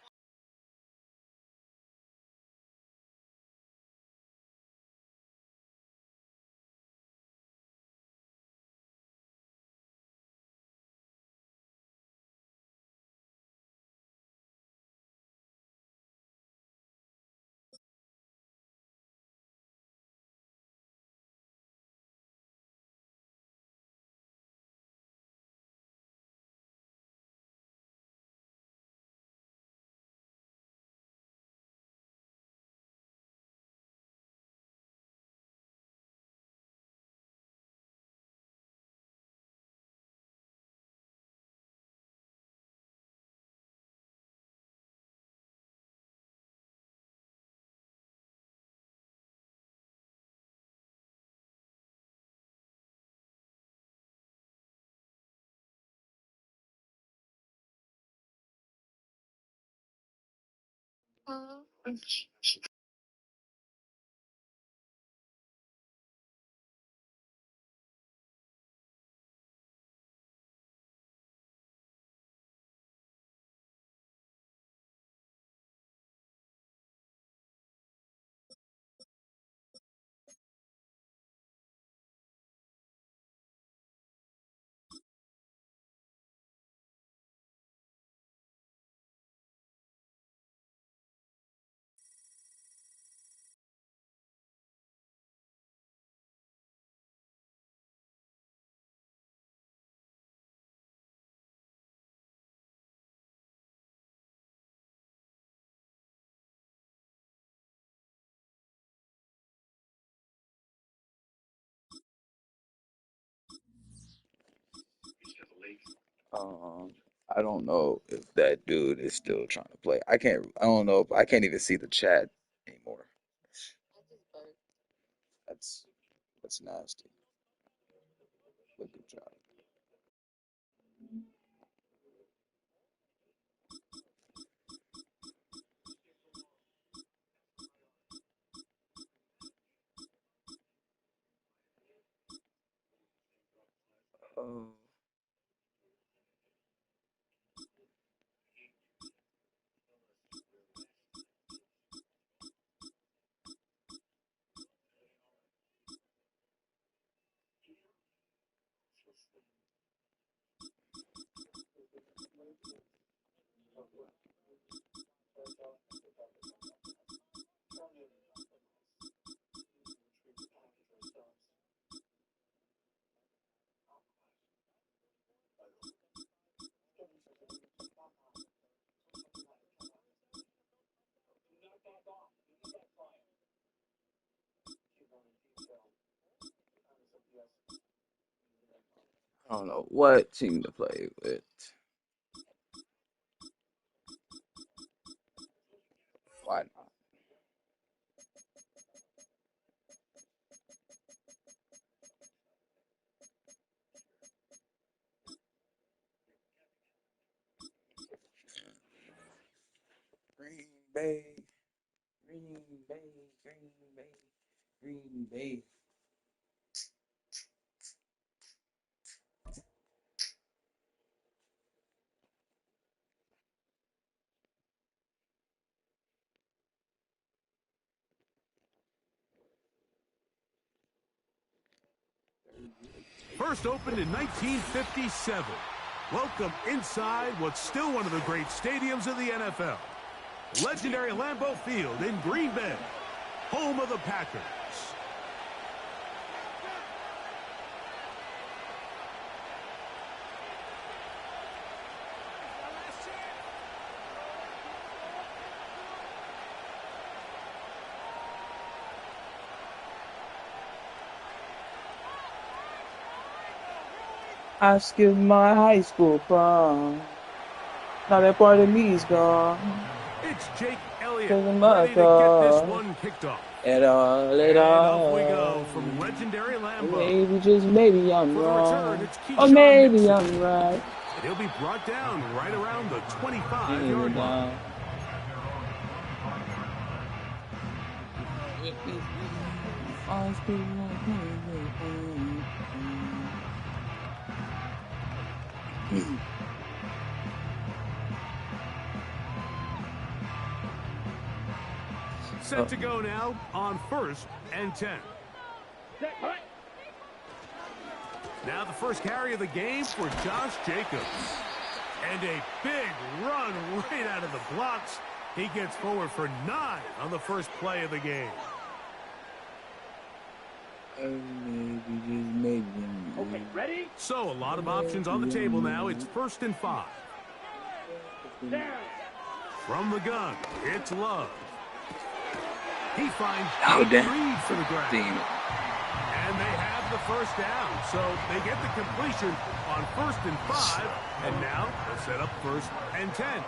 I don't know if that dude is still trying to play. I don't know if I can't even see the chat anymore. That's nasty. But good job. Oh. I don't know what team to play with. Why not? Green Bay, Green Bay, Green Bay, Green Bay. First opened in 1957. Welcome inside what's still one of the great stadiums of the NFL. Legendary Lambeau Field in Green Bay, home of the Packers. I skipped my high school prom. Now that part of me is gone. It's Jake Elliott Cause I'm ready to get this one kicked off. And off we go from legendary Lambeau. Maybe, just maybe I'm For the wrong. return, it's Or maybe I'm right. He'll be brought down right around the 25-yard line. Set to go now on 1st and 10. Now the first carry of the game for Josh Jacobs. And a big run right out of the blocks. He gets forward for 9 on the first play of the game. Okay, ready? So a lot of options on the table now. It's 1st and 5. Down. From the gun, it's Love. He finds Reed for the ground. And they have the first down. So they get the completion on 1st and 5. And now they'll set up 1st and 10.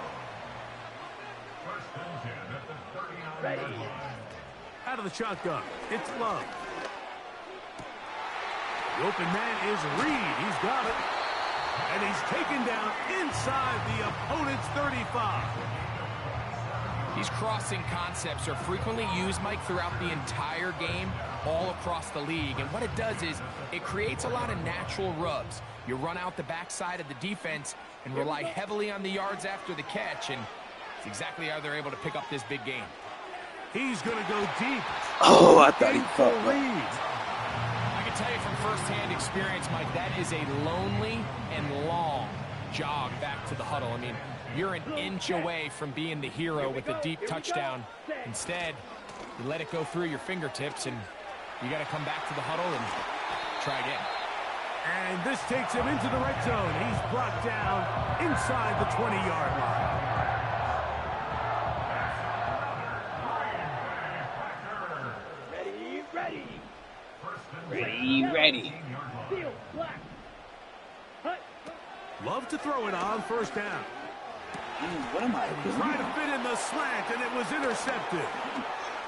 Ready. Out of the shotgun, it's Love. The open man is Reed. He's got it. And he's taken down inside the opponent's 35. These crossing concepts are frequently used, Mike, throughout the entire game, all across the league. And what it does is it creates a lot of natural rubs. You run out the backside of the defense and rely heavily on the yards after the catch, and it's exactly how they're able to pick up this big game. He's going to go deep. Oh, I thought he felt I can tell you from firsthand experience, Mike, that is a lonely and long jog back to the huddle. I mean, you're an inch away from being the hero with a deep touchdown. Instead, you let it go through your fingertips, and you got to come back to the huddle and try again. And this takes him into the red zone. He's brought down inside the 20-yard line. Ready. to throw it on first down. What am I doing? Trying to fit in the slant, and it was intercepted.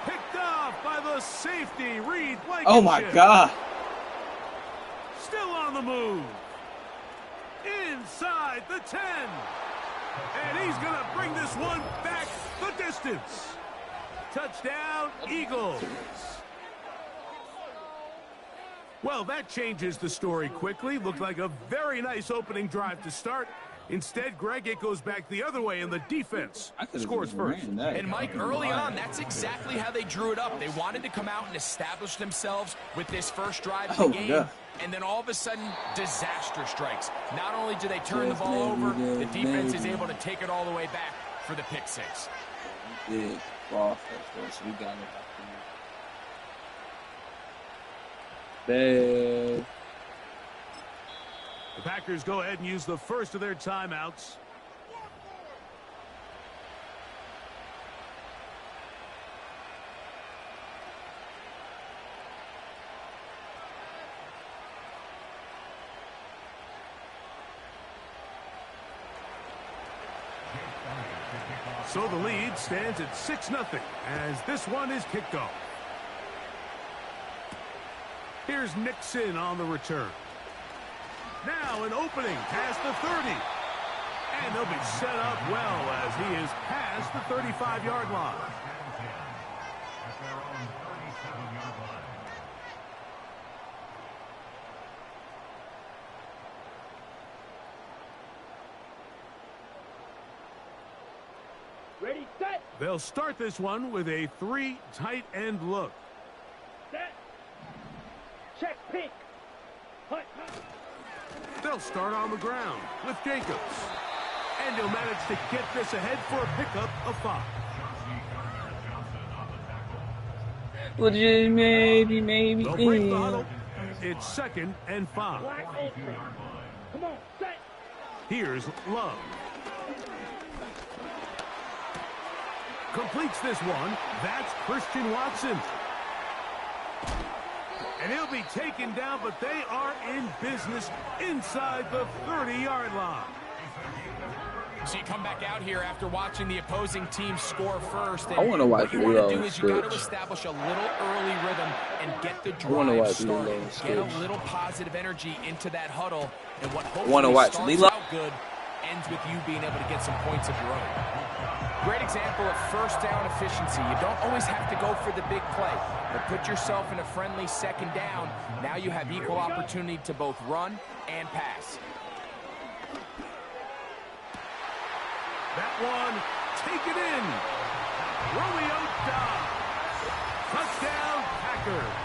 Picked off by the safety, Reed Blankenship. Oh, my God. Still on the move. Inside the 10. And he's going to bring this one back the distance. Touchdown, Eagles. Well, that changes the story quickly. Looked like a very nice opening drive to start. Instead, Greg, it goes back the other way, and the defense scores first. And, Mike, early on, that's exactly how they drew it up. They wanted to come out and establish themselves with this first drive of the game. Yeah. And then all of a sudden, disaster strikes. Not only do they turn the ball over, the defense is able to take it all the way back for the pick six. Big ball first, we got it. Big. The Packers go ahead and use the first of their timeouts. So the lead stands at 6-0 as this one is kicked off. Here's Nixon on the return. Now an opening past the 30. And they'll be set up well as he is past the 35-yard line. Ready, set. They'll start this one with a 3 tight end look. Set. Check peek. Hunt. They'll start on the ground with Jacobs. And he'll manage to get this ahead for a pickup of 5. Well, maybe. They'll break the huddle. It's 2nd and 5. Come on, set. Here's Love. Completes this one. That's Christian Watson. And he'll be taken down, but they are in business inside the 30-yard line. So you come back out here after watching the opposing team score first. And I want to watch what you want to do is you got to switch. establish a little early rhythm and get the I want to drive watch started. Lilo Get a switch. little positive energy into that huddle. And what I want to hopefully watch starts Lilo. out good ends with you being able to get some points of your own. Great example of first down efficiency. You don't always have to go for the big play, but put yourself in a friendly second down. Now you have equal opportunity to both run and pass. That one, take it in. Romeo Dobbs. Touchdown, Packers.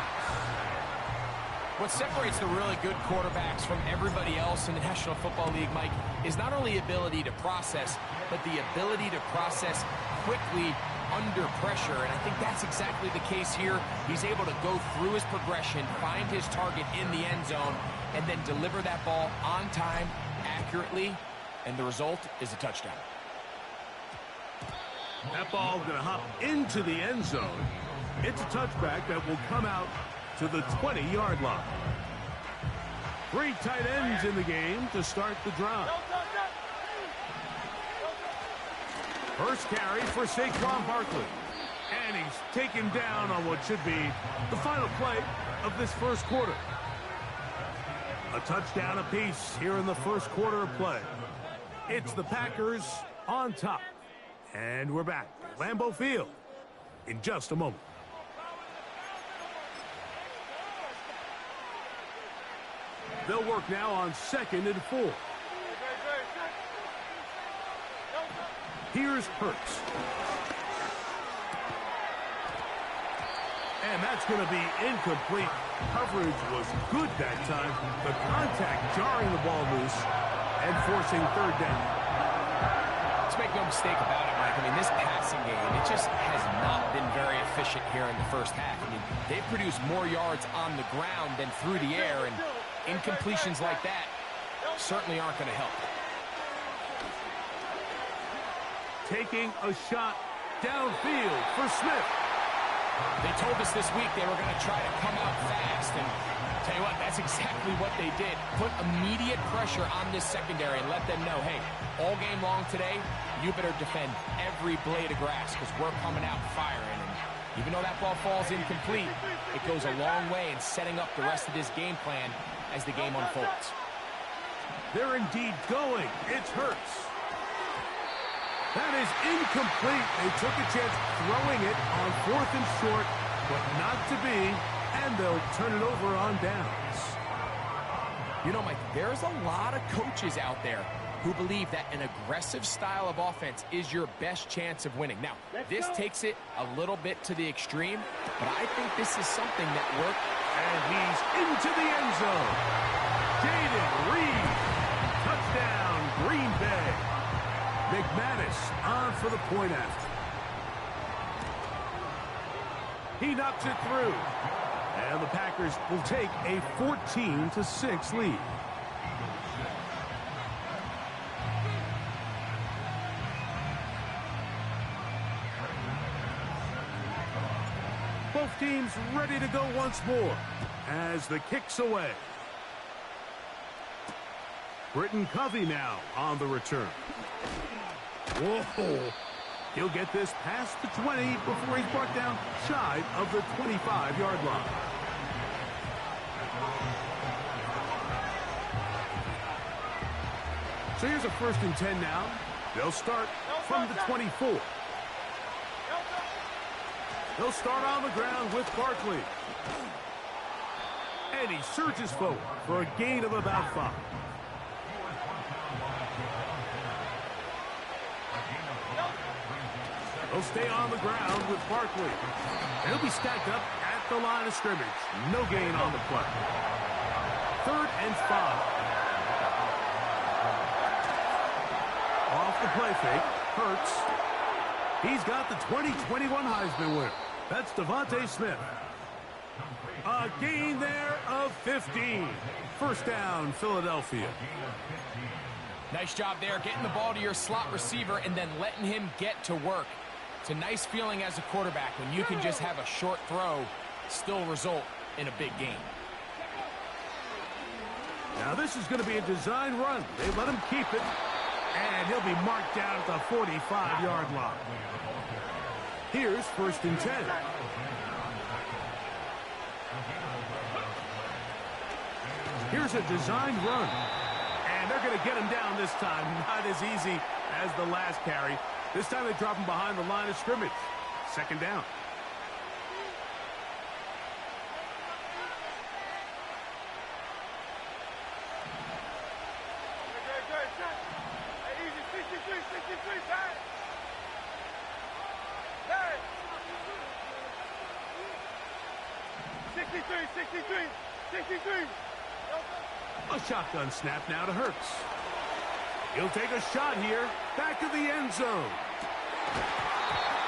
What separates the really good quarterbacks from everybody else in the National Football League, Mike, is not only ability to process, but the ability to process quickly under pressure. And I think that's exactly the case here. He's able to go through his progression, find his target in the end zone, and then deliver that ball on time, accurately, and the result is a touchdown. That ball going to hop into the end zone. It's a touchback that will come out to the 20-yard line. 3 tight ends in the game to start the drive. First carry for Saquon Barkley. And he's taken down on what should be the final play of this first quarter. A touchdown apiece here in the first quarter of play. It's the Packers on top. And we're back at Lambeau Field in just a moment. They'll work now on 2nd and 4. Here's Hurts. And that's going to be incomplete. Coverage was good that time. The contact jarring the ball loose and forcing 3rd down. Let's make no mistake about it, Mike. I mean, this passing game, it just has not been very efficient here in the first half. I mean, they've produced more yards on the ground than through the air, and incompletions like that certainly aren't going to help. Taking a shot downfield for Smith. They told us this week they were going to try to come out fast, and tell you what, that's exactly what they did. Put immediate pressure on this secondary and let them know, hey, all game long today, you better defend every blade of grass because we're coming out firing. And even though that ball falls incomplete, it goes a long way in setting up the rest of this game plan as the game unfolds. They're indeed going. It's Hurts. That is incomplete. They took a chance throwing it on 4th and short, but not to be, and they'll turn it over on downs. You know, Mike, there's a lot of coaches out there who believe that an aggressive style of offense is your best chance of winning. Now, this takes it a little bit to the extreme, but I think this is something that worked. And he's into the end zone. Jaden Reed. Touchdown, Green Bay. McManus on for the point after. He knocks it through. And the Packers will take a 14-6 lead. Both teams ready to go once more as the kick's away. Britton Covey now on the return. Whoa. He'll get this past the 20 before he's brought down shy of the 25-yard line. So here's a 1st and 10 now. They'll start from the 24. They'll start on the ground with Barkley. And he surges forward for a gain of about 5. He'll stay on the ground with Barkley. He'll be stacked up at the line of scrimmage. No gain on the play. 3rd and 5. Off the play fake. Hurts. He's got the 2021 Heisman winner. That's Devontae Smith. A gain there of 15. 1st down, Philadelphia. Nice job there, getting the ball to your slot receiver and then letting him get to work. It's a nice feeling as a quarterback when you can just have a short throw still result in a big game. Now this is going to be a design run. They let him keep it, and he'll be marked down at the 45-yard line. Here's 1st and 10. Here's a design run. And they're going to get him down this time. Not as easy as the last carry. This time they drop him behind the line of scrimmage. 2nd down. A shotgun snap now to Hurts. He'll take a shot here, back of the end zone.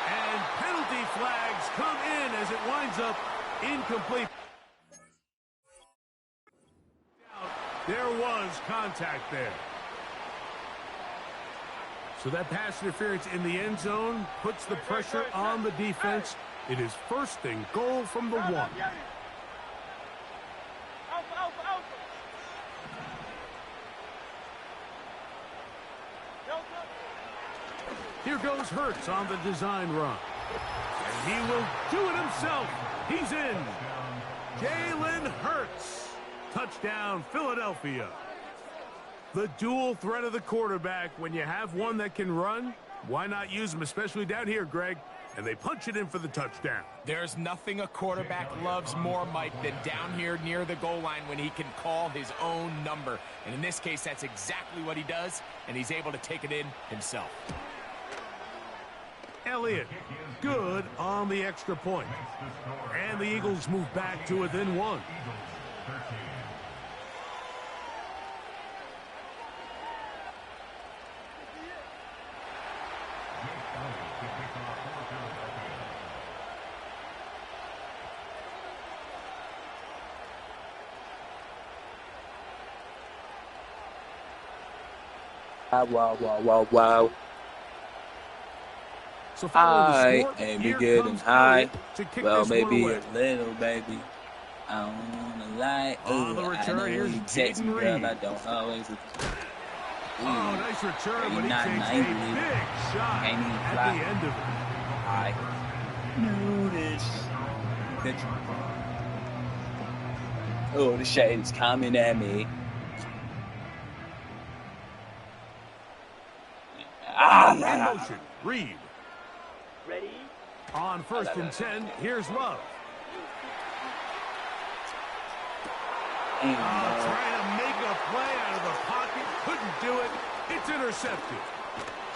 And penalty flags come in as it winds up incomplete. There was contact there. So that pass interference in the end zone puts the pressure on the defense. It is 1st and goal from the 1. Here goes Hurts on the design run. And he will do it himself. He's in. Jalen Hurts. Touchdown, Philadelphia. The dual threat of the quarterback. When you have one that can run, why not use him, especially down here, Greg? And they punch it in for the touchdown. There's nothing a quarterback loves more, Mike, than down here near the goal line when he can call his own number. And in this case, that's exactly what he does, and he's able to take it in himself. Elliott, good on the extra point. And the Eagles move back to within 1. Wow. So following the score, and we here getting comes high. Elliott to kick Well, this one maybe away. a little, baby. I don't wanna lie. On the I return, know here's you text me, Jaden girl. Reed. I don't always. Oh, nice return, but he not takes 90, a big shot ain't even at fly. the end of it. I knew this. Oh, the shade is coming at me. In motion, Reed. Ready? On 1st and 10, here's Love. Trying to make a play out of the pocket. Couldn't do it. It's intercepted.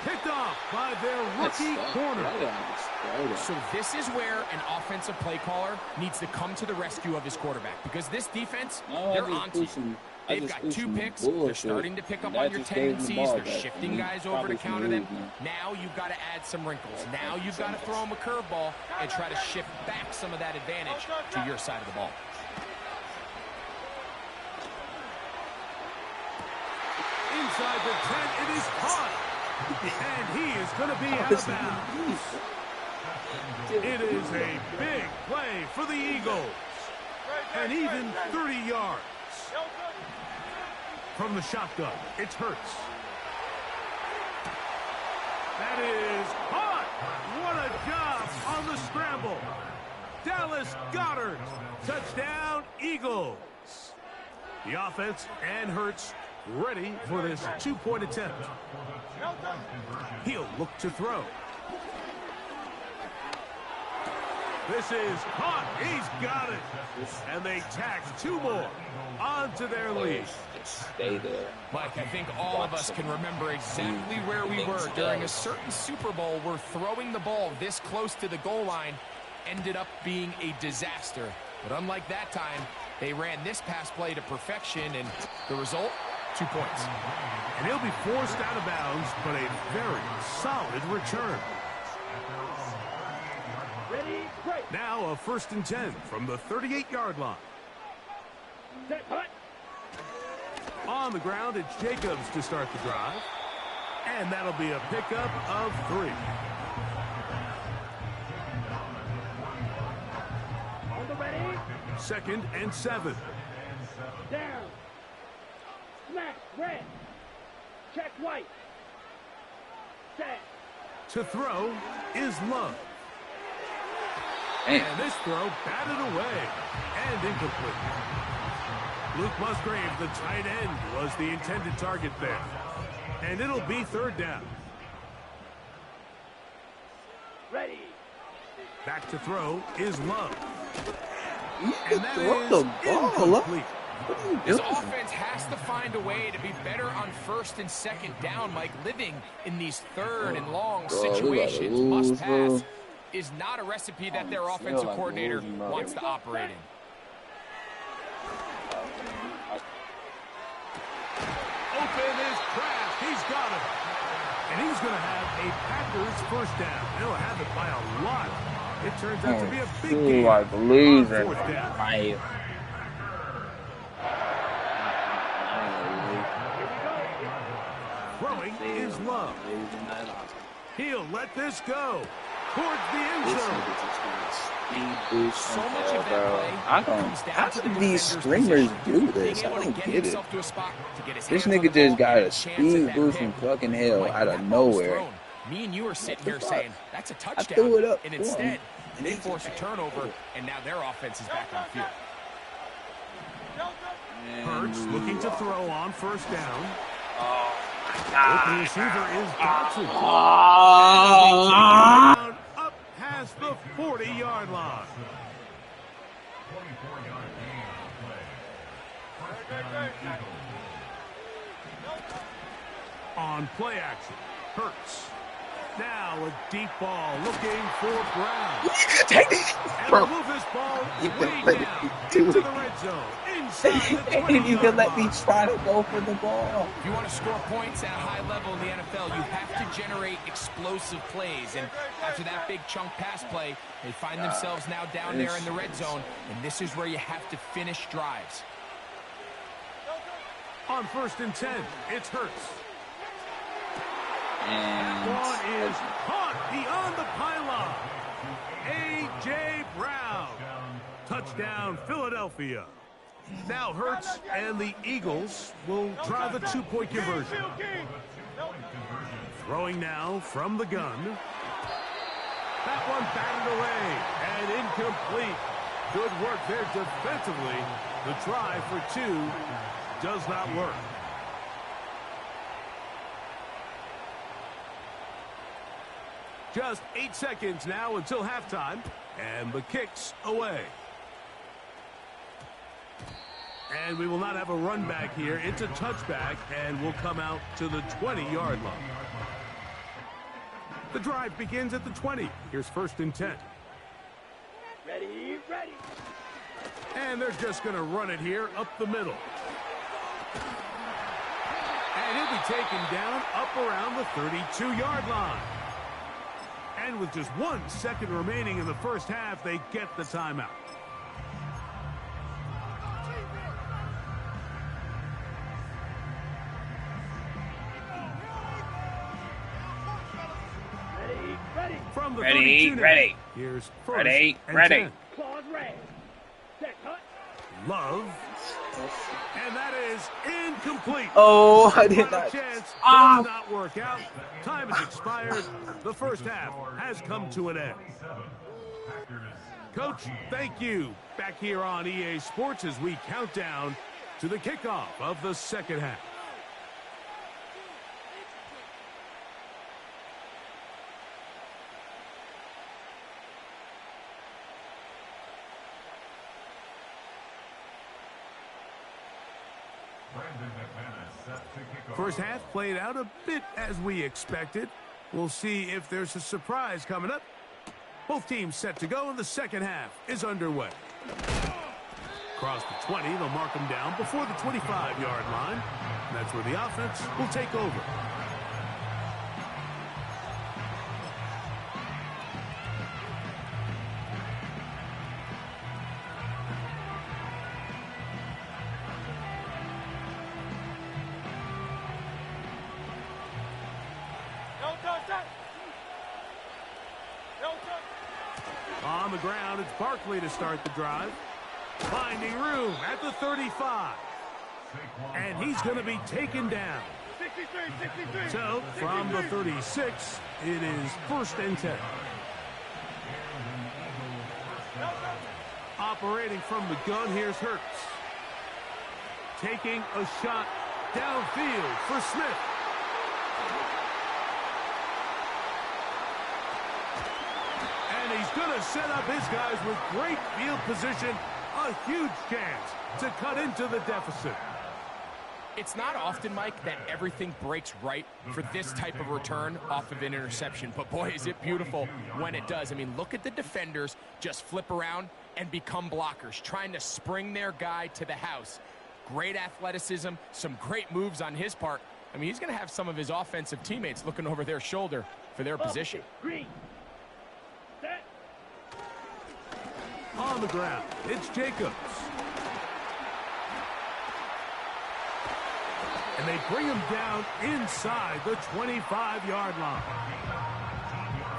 Picked off by their rookie corner. So this is where an offensive play caller needs to come to the rescue of his quarterback, because this defense, they're on to you. They've got 2 picks. They're starting to pick up on your tendencies. They're shifting guys over to counter them. Now you've got to add some wrinkles. Now you've got to throw them a curveball and try to shift back some of that advantage to your side of the ball. Inside the 10, it is caught. And he is going to be out of bounds. It is a big play for the Eagles. And even 30 yards. From the shotgun, it's Hurts. That is caught. What a job on the scramble. Dallas Goedert. Touchdown, Eagles. The offense and Hurts ready for this 2-point attempt. He'll look to throw. This is caught. He's got it. And they tack 2 more onto their lead. Stay there. Mike, I think all of us can remember exactly where we were during a certain Super Bowl where throwing the ball this close to the goal line ended up being a disaster. But unlike that time, they ran this pass play to perfection, and the result, 2 points. And he'll be forced out of bounds, but a very solid return. Ready? Break. Now a 1st and 10 from the 38-yard line. Set. Hut. On the ground, it's Jacobs to start the drive. And that'll be a pickup of 3. On the ready. 2nd and 7. Down. Smack. Red. Check white. Set. To throw is Love. Hey. And this throw batted away and incomplete. Luke Musgrave, the tight end, was the intended target there. And it'll be 3rd down. Ready. Back to throw is Love. You And can that throw is the ball up. incomplete. What are you This doing? offense has to find a way to be better on 1st and 2nd down, Mike. Living in these 3rd and long Bro, we about to situations, lose, must pass, bro. is not a recipe that their feel offensive like coordinator losing, bro. wants to operate in. Open is Kraft. He's got it. And he's going to have a Packers 1st down. He'll have it by a lot. It turns out to be a big game I believe on in 4th down. fire. Throwing is Love. He'll let this go towards the end zone. So much of that play I don't. comes down How to the do these defender's streamers position. do this? I Being able don't to get it. himself to a spot to get his This hands on nigga the just ball got and a chance at speed that boost pick. from fucking hell Mike, out of that ball was nowhere. thrown. Me and you are sitting here fuck? saying that's a I touchdown, threw it up and for him. instead they force a turnover, and now their offense is back on the field. Hurts looking to throw on 1st down. God. Open receiver is Dodson. Ah. Down up past the 40-yard line. On play action, Hurts. Now a deep ball looking for Brown. Take it, And bro. move this ball You way can let down me do into it. the red zone. Inside the And you 20-yard can let me line. try to go for the ball. If you want to score points at a high level in the NFL, you have to generate explosive plays. And after that big chunk pass play, they find themselves now down there in the red zone. And this is where you have to finish drives. On 1st and 10, it's Hurts. That one is caught beyond the pylon. A.J. Brown. Touchdown, Philadelphia. Now Hurts and the Eagles will try the two-point conversion. Throwing now from the gun. That one batted away and incomplete. Good work there defensively. The try for two does not work. Just 8 seconds now until halftime, and the kick's away. And we will not have a run back here. It's a touchback, and we'll come out to the 20-yard line. The drive begins at the 20. Here's 1st and 10. Ready, ready. And they're just going to run it here up the middle. And he'll be taken down up around the 32-yard line. And with just 1 second remaining in the first half, they get the timeout. From the 32 now, here's 1st and 10. Claws red. Set, cut. Love. And that is incomplete. Oh, I did Final not. Chance does not work out. Time has expired. The first half has come to an end. Coach, thank you. Back here on EA Sports as we count down to the kickoff of the second half. First half played out a bit as we expected. We'll see if there's a surprise coming up. Both teams set to go, and the second half is underway. Across the 20, they'll mark them down before the 25-yard line. And that's where the offense will take over. On the ground, it's Barkley to start the drive. Finding room at the 35. And he's going to be taken down. 63. So, from the 36, it is 1st and 10. Operating from the gun, here's Hurts. Taking a shot downfield for Smith. And he's going to set up his guys with great field position. A huge chance to cut into the deficit. It's not often, Mike, that everything breaks right for this type of return off of an interception. But, boy, is it beautiful when it does. I mean, look at the defenders just flip around and become blockers, trying to spring their guy to the house. Great athleticism, some great moves on his part. I mean, he's going to have some of his offensive teammates looking over their shoulder for their position. Green. Set. On the ground, it's Jacobs. And they bring him down inside the 25-yard line.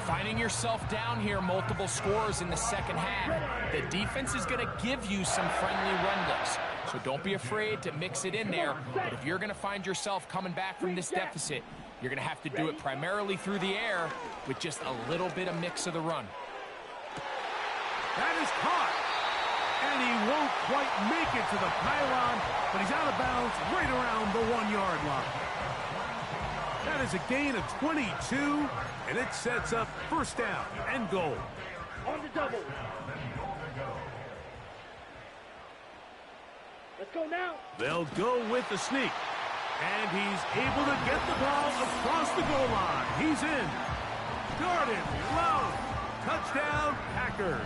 Finding yourself down here, multiple scores in the second half. The defense is going to give you some friendly run looks. So don't be afraid to mix it in there. But if you're going to find yourself coming back from this deficit, you're going to have to do it primarily through the air with just a little bit of mix of the run. That is caught. And he won't quite make it to the pylon, but he's out of bounds right around the 1-yard line. That is a gain of 22, and it sets up 1st down and goal. On the double. Let's go now. They'll go with the sneak. And he's able to get the ball across the goal line. He's in. Guarded low. Touchdown, Packers.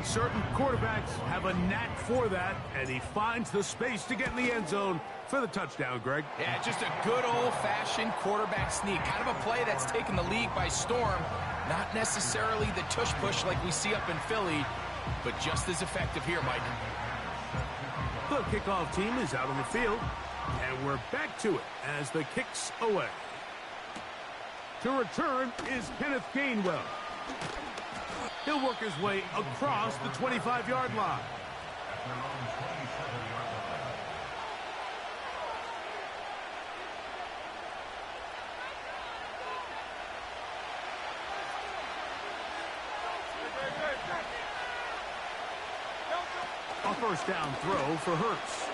Certain quarterbacks have a knack for that, and he finds the space to get in the end zone for the touchdown, Greg. Yeah, just a good old-fashioned quarterback sneak. Kind of a play that's taken the league by storm. Not necessarily the tush-push like we see up in Philly, but just as effective here, Mike. The kickoff team is out on the field. And we're back to it as the kick's away. To return is Kenneth Gainwell. He'll work his way across the 25-yard line. A first down throw for Hurts.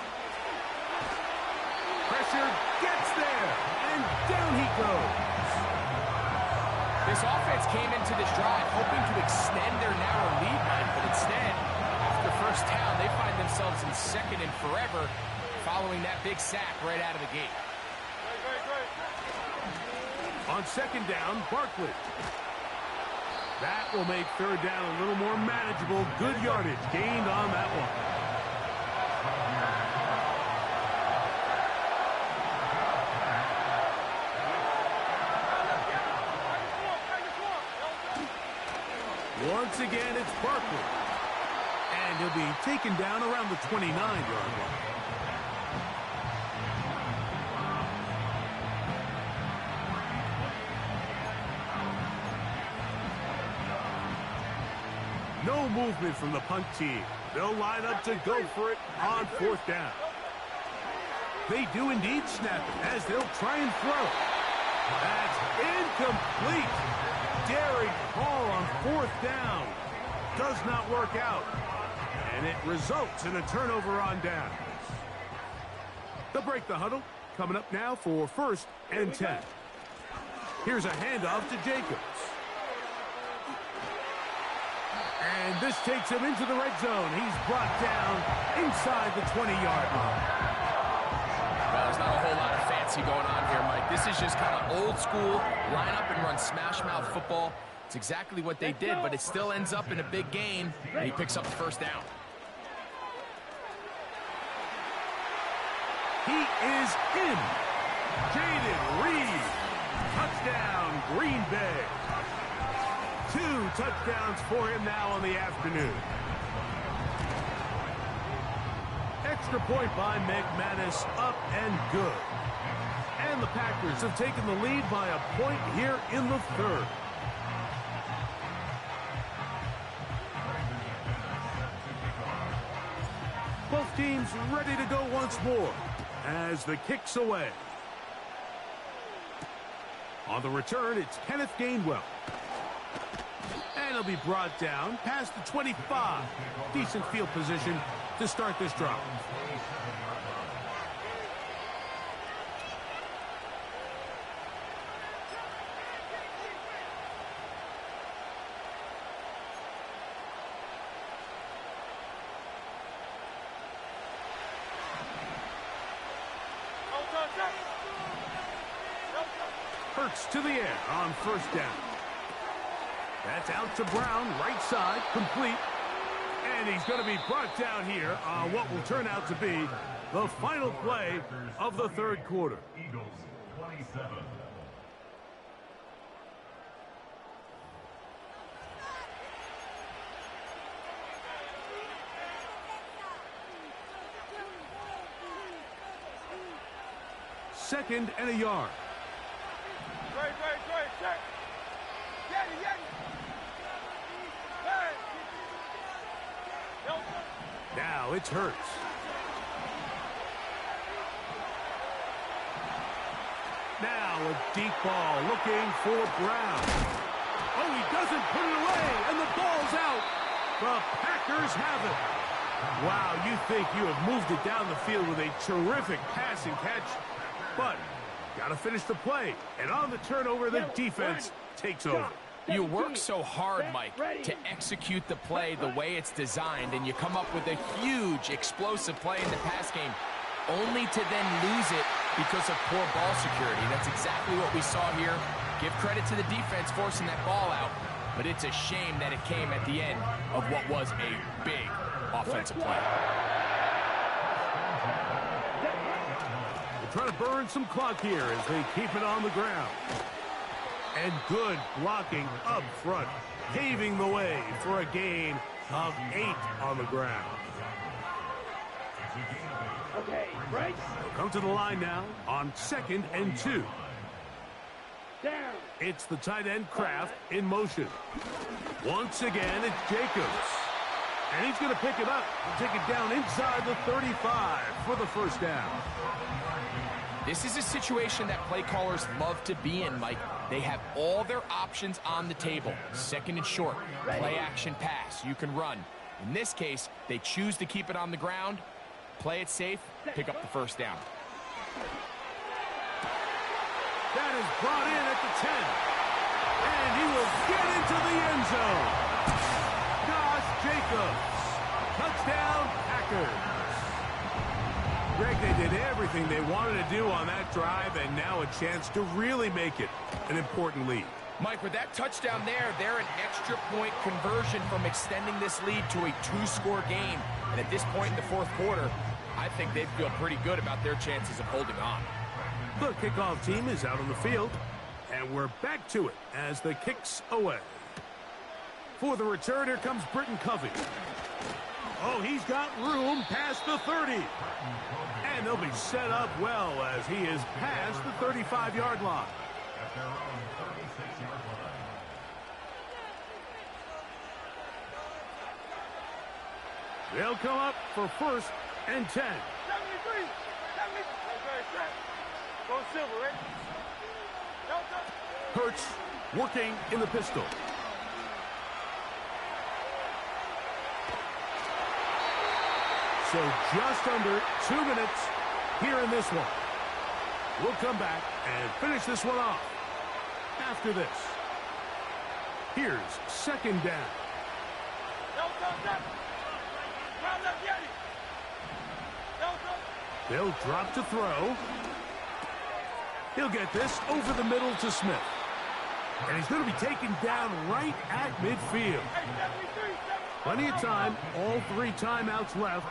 Pressure gets there, and down he goes. This offense came into this drive hoping to extend their narrow lead, Mike, but instead, after first down, they find themselves in second and forever following that big sack right out of the gate. On second down, Barkley. That will make third down a little more manageable. Good yardage gained on that one. Once again, it's Barkley. And he'll be taken down around the 29-yard line. No movement from the punt team. They'll line up to go for it on fourth down. They do indeed snap it as they'll try and throw. That's incomplete. Daring call on fourth down. Does not work out. And it results in a turnover on downs. They'll break the huddle. Coming up now for first and 10. Here's a handoff to Jacobs. And this takes him into the red zone. He's brought down inside the 20-yard line. Well, there's not a whole lot of fancy going on here, Mike. This is just kind of old school, line up and run smash mouth football. It's exactly what they did, but it still ends up in a big gain, and he picks up the first down. He is in. Jaden Reed. Touchdown, Green Bay. 2 touchdowns for him now on the afternoon. Extra point by McManus, up and good. And the Packers have taken the lead by a point here in the third. Both teams ready to go once more as the kick's away. On the return, it's Kenneth Gainwell. And he'll be brought down past the 25. Decent field position to start this drive. Hurts to the air on first down. That's out to Brown, right side, complete. And he's going to be brought down here on what will turn out to be the final play of the third quarter. Eagles 27. Second and a yard. Now it's Hurts. Now a deep ball looking for Brown. Oh, he doesn't put it away, and the ball's out. The Packers have it. Wow, you think you have moved it down the field with a terrific pass and catch, but got to finish the play. And on the turnover, the defense takes over. You work so hard, Mike, to execute the play the way it's designed, and you come up with a huge, explosive play in the pass game, only to then lose it because of poor ball security. That's exactly what we saw here. Give credit to the defense forcing that ball out, but it's a shame that it came at the end of what was a big offensive play. They're trying to burn some clock here as they keep it on the ground. And good blocking up front, paving the way for a gain of 8 on the ground. It's a gain of 8. Okay, break. They'll come to the line now on 2nd and 2. Down. It's the tight end Kraft in motion. Once again, it's Jacobs. And he's going to pick it up, take it down inside the 35 for the first down. This is a situation that play callers love to be in, Mike. They have all their options on the table. 2nd and short, play action pass, you can run. In this case, they choose to keep it on the ground, play it safe, pick up the first down. That is brought in at the 10. And he will get into the end zone. Josh Jacobs. Touchdown, Packers. Greg, they did everything they wanted to do on that drive, and now a chance to really make it an important lead. Mike, with that touchdown there, they're an extra point conversion from extending this lead to a 2-score game. And at this point in the 4th quarter, I think they feel pretty good about their chances of holding on. The kickoff team is out on the field, and we're back to it as the kick's away. For the return, here comes Britton Covey. Oh, he's got room past the 30. And they'll be set up well as he is past the 35-yard line. At their own 36-yard line. They'll come up for 1st and 10. 73. 70. Go silver, right? Hurts working in the pistol. So just under 2 minutes here in this one. We'll come back and finish this one off after this. Here's 2nd down. They'll drop to throw. He'll get this over the middle to Smith. And he's going to be taken down right at midfield. Plenty of time, all 3 timeouts left.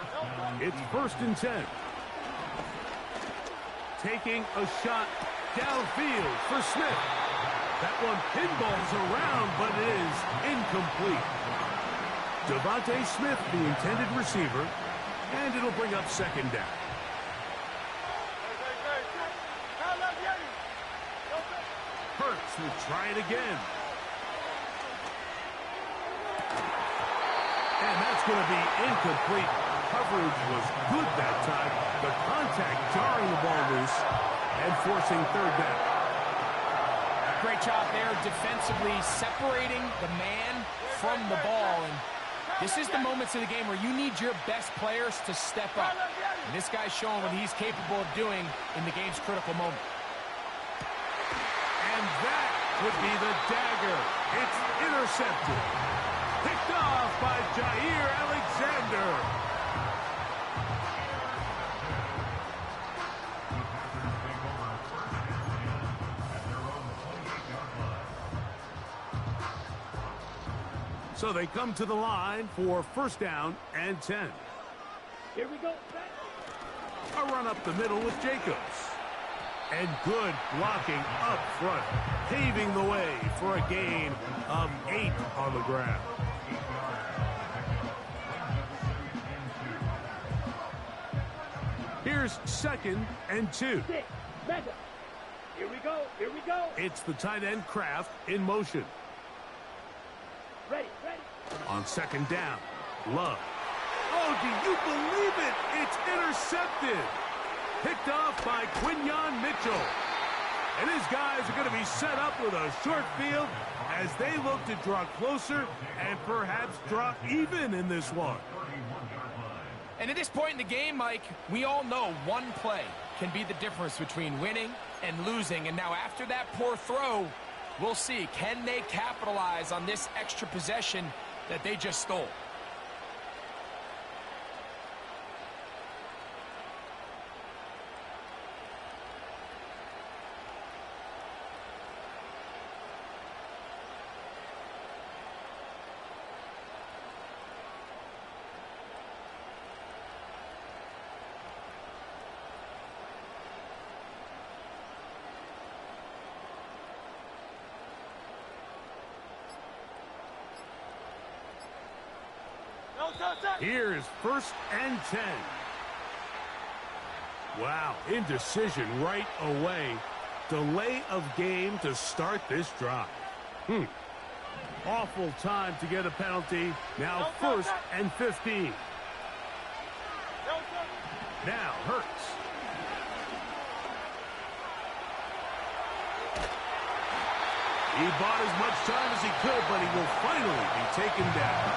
It's 1st and 10. Taking a shot downfield for Smith. That one pinballs around, but it is incomplete. Devontae Smith, the intended receiver, and it'll bring up 2nd down. Hurts will try it again. And that's going to be incomplete. Coverage was good that time. The contact jarring the ball loose and forcing 3rd down. Great job there defensively, separating the man from the ball. And this is the moments of the game where you need your best players to step up. And this guy's showing what he's capable of doing in the game's critical moment. And that would be the dagger. It's intercepted. Picked off by Jair Alexander. So they come to the line for 1st down and 10. Here we go. A run up the middle with Jacobs. And good blocking up front, paving the way for a gain of 8 on the ground. Here's 2nd and 2. Madden. Here we go. Here we go. It's the tight end Kraft in motion. Ready. On 2nd down, Love. Oh, do you believe it? It's intercepted. Picked off by Quinyon Mitchell. And his guys are going to be set up with a short field as they look to draw closer and perhaps draw even in this one. And at this point in the game, Mike, we all know one play can be the difference between winning and losing. And now after that poor throw, we'll see, can they capitalize on this extra possession that they just stole? Here's 1st and 10. Wow, indecision right away. Delay of game to start this drive. Awful time to get a penalty. Now 1st and 15. Now Hurts. He bought as much time as he could, but he will finally be taken down.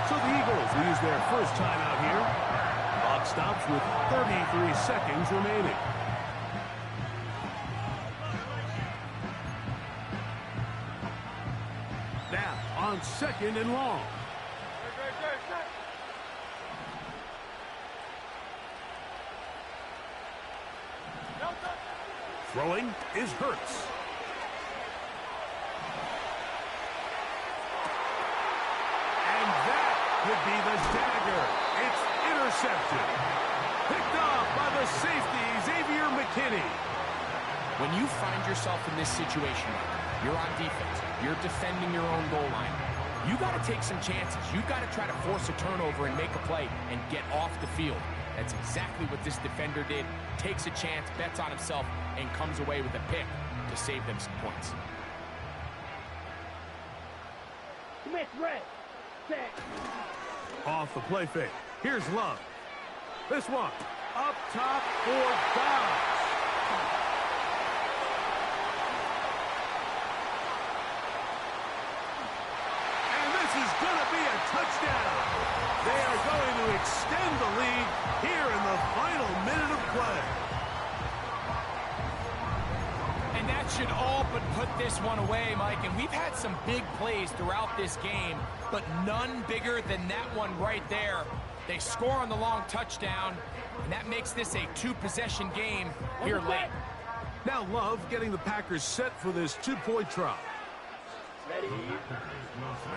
So the Eagles will use their first timeout here. Clock stops with 33 seconds remaining. Now on 2nd and long. Throwing is Hurts. And that could be the dagger. It's intercepted. Picked off by the safety, Xavier McKinney. When you find yourself in this situation, you're on defense, you're defending your own goal line, you got to take some chances. You've got to try to force a turnover and make a play and get off the field. That's exactly what this defender did. Takes a chance, bets on himself, and comes away with a pick to save them some points. Smith, red. Set. Off the play fake. Here's Love. This one up top for Dobbs. And this is going to be a touchdown. They are going to extend the lead here in the final minute of play. And that should all but put this one away, Mike. And we've had some big plays throughout this game, but none bigger than that one right there. They score on the long touchdown, and that makes this a two-possession game here late. Now Love getting the Packers set for this two-point try. Ready.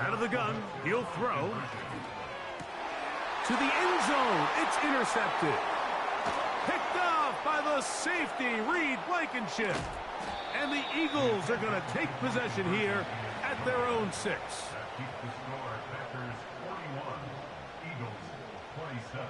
Out of the gun, he'll throw. To the end zone, it's intercepted. Picked off by the safety, Reed Blankenship. And the Eagles are going to take possession here at their own 6. Keep the score. Packers 41, Eagles 27.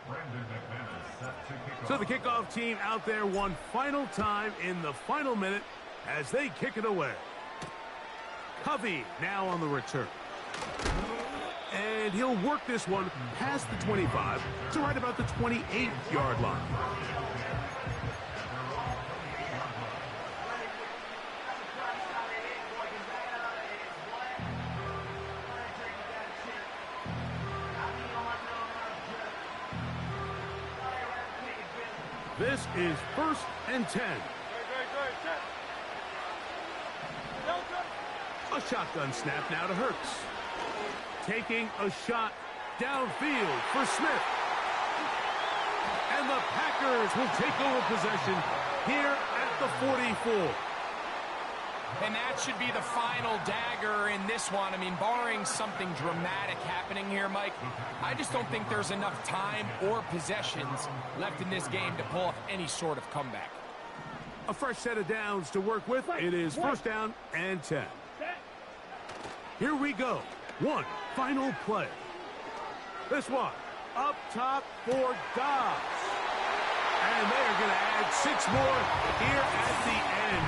Brandon McManus set to kick off. So the kickoff team out there one final time in the final minute as they kick it away. Covey now on the return. And he'll work this one past the 25 to right about the 28-yard line. This is 1st and 10. A shotgun snap now to Hurts. Taking a shot downfield for Smith. And the Packers will take over possession here at the 44. And that should be the final dagger in this one. I mean, barring something dramatic happening here, Mike, I just don't think there's enough time or possessions left in this game to pull off any sort of comeback. A fresh set of downs to work with. It is 1st down and 10. Here we go. One final play. This one up top for Dobbs. And they are going to add 6 more here at the end.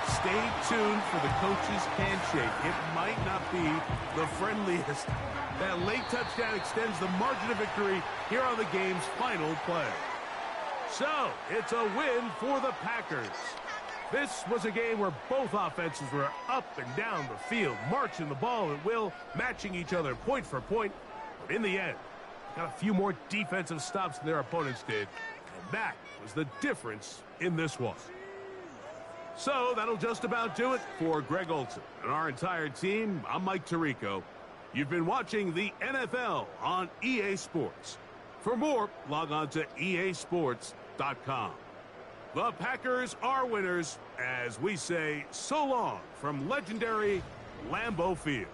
Stay tuned for the coach's handshake. It might not be the friendliest. That late touchdown extends the margin of victory here on the game's final play. So, it's a win for the Packers. This was a game where both offenses were up and down the field, marching the ball at will, matching each other point for point. But in the end, got a few more defensive stops than their opponents did. And that was the difference in this one. So that'll just about do it for Greg Olson and our entire team. I'm Mike Tirico. You've been watching the NFL on EA Sports. For more, log on to easports.com. The Packers are winners as we say so long from legendary Lambeau Field.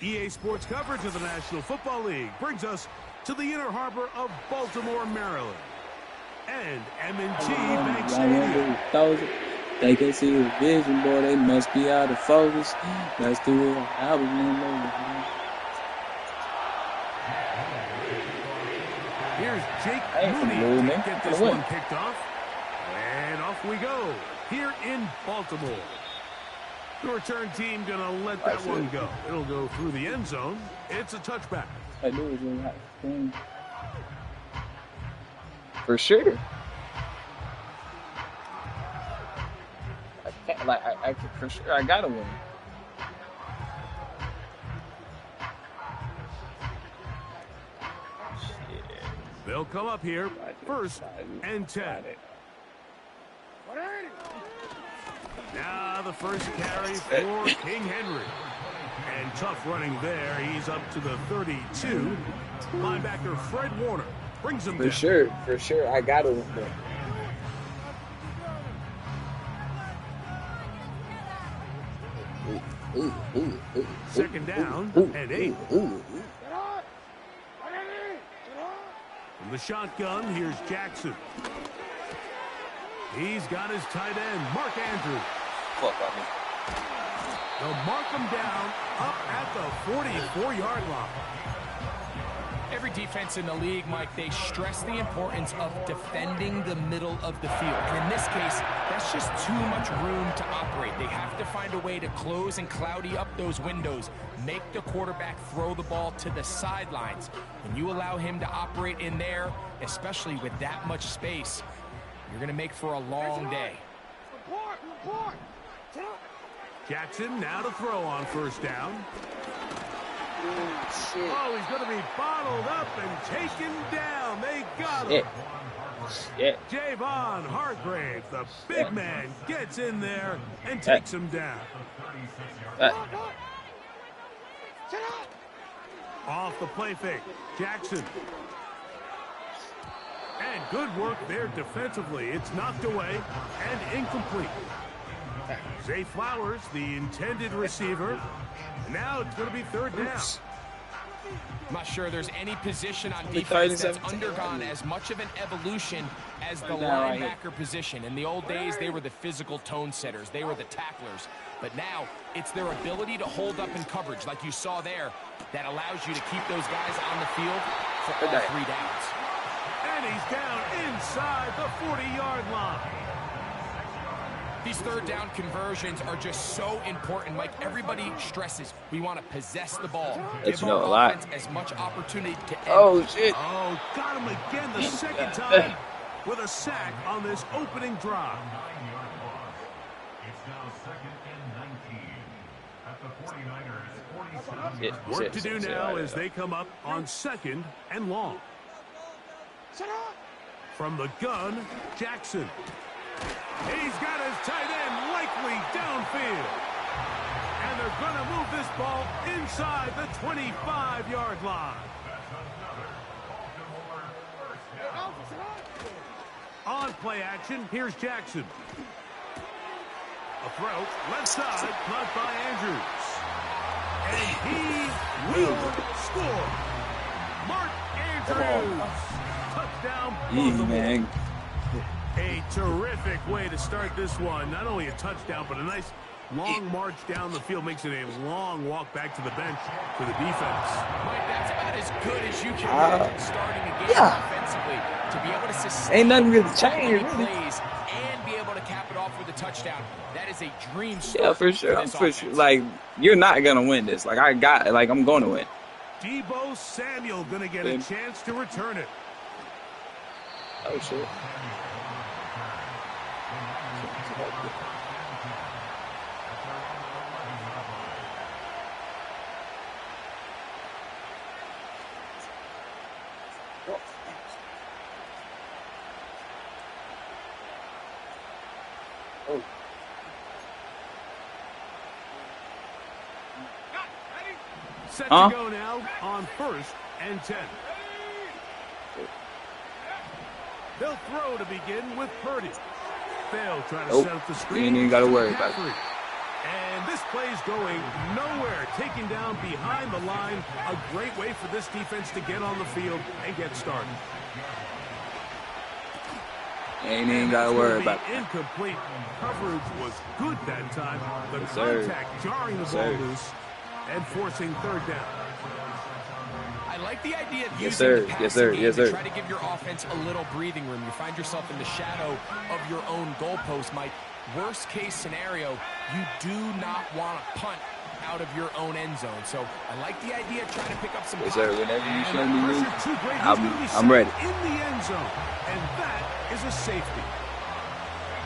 EA Sports coverage of the National Football League brings us to the inner harbor of Baltimore, Maryland. And M&T Bank Stadium. They can see the vision, boy. They must be out of focus. That's the real album. Here's Jake Mooney to get this one kicked off. And off we go here in Baltimore. The return team going to let that one go. It'll go through the end zone. It's a touchback. I knew it was going to happen. For sure. I can't, like, I for sure, I gotta win. Shit. They'll come up here first and 10. Now the first carry for King Henry. And tough running there. He's up to the 32. Linebacker Fred Warner brings him down. For sure, I gotta win. Second down and 8. From the shotgun, here's Jackson. He's got his tight end, Mark Andrews. They'll mark him down up at the 44-yard line. Every defense in the league, Mike, they stress the importance of defending the middle of the field. And in this case, that's just too much room to operate. They have to find a way to close and cloudy up those windows, make the quarterback throw the ball to the sidelines. When you allow him to operate in there, especially with that much space, you're going to make for a long day. Jackson now to throw on first down. Shit. Oh, he's going to be bottled up and taken down. They got him. Shit. Javon Hargrave, the big man, gets in there and takes him down. Off the play fake, Jackson. And good work there defensively. It's knocked away and incomplete. Zay Flowers, the intended receiver. Now it's going to be third down. I'm not sure there's any position on defense that's undergone as much of an evolution as the linebacker position. In the old days, they were the physical tone setters. They were the tacklers. But now, it's their ability to hold up in coverage, like you saw there, that allows you to keep those guys on the field for all 3 downs. And he's down inside the 40-yard line. These third down conversions are just so important, Mike. Everybody stresses we want to possess the ball. Give our offense as much opportunity to end. Oh, shit. Oh, got him again the second time with a sack on this opening drive. It's now second and 19 at the 49ers' 47. Work to do now as they come up on second and long. From the gun, Jackson. He's got his tight end likely downfield. And they're going to move this ball inside the 25-yard line. On play action, here's Jackson. A throw, left side, caught by Andrews. And he will score. Mark Andrews. Touchdown, Baltimore. Man. A terrific way to start this one. Not only a touchdown, but a nice long march down the field. Makes it a long walk back to the bench for the defense. Mike, that's about as good as you can imagine starting a game offensively. To be able to sustain nothing really changed, really. plays and be able to cap it off with a touchdown. That is a dream start. Yeah, for sure. For sure. Like, you're not going to win this. Like, I'm going to win. Deebo Samuel going to get a chance to return it. Oh, shit. Set to go now on first and 10. They'll throw to begin with Purdy. They'll try to set up the screen. You ain't even got to worry about it. And this play's going nowhere. Taken down behind the line. A great way for this defense to get on the field and get started. Ain't even got to worry about it. Incomplete coverage was good that time. The yes, contact jarring the ball loose and forcing third down. I like the idea of using the passing game to try to give your offense a little breathing room. You find yourself in the shadow of your own goalpost, Mike. Worst case scenario, you do not want to punt out of your own end zone. So I like the idea of trying to pick up some. Yes, sir. Whenever you show me move, I'm ready. In the end zone, and that is a safety.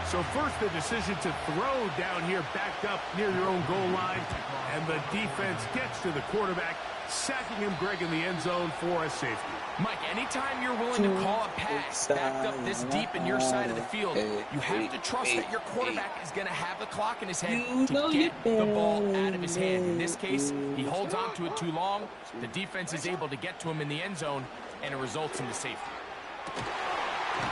So first the decision to throw down here, backed up near your own goal line, and the defense gets to the quarterback, sacking him, Greg, in the end zone for a safety. Mike, anytime you're willing to call a pass backed up this deep in your side of the field, you have to trust that your quarterback is going to have the clock in his head to get the ball out of his hand. In this case, he holds on to it too long. The defense is able to get to him in the end zone, and it results in the safety.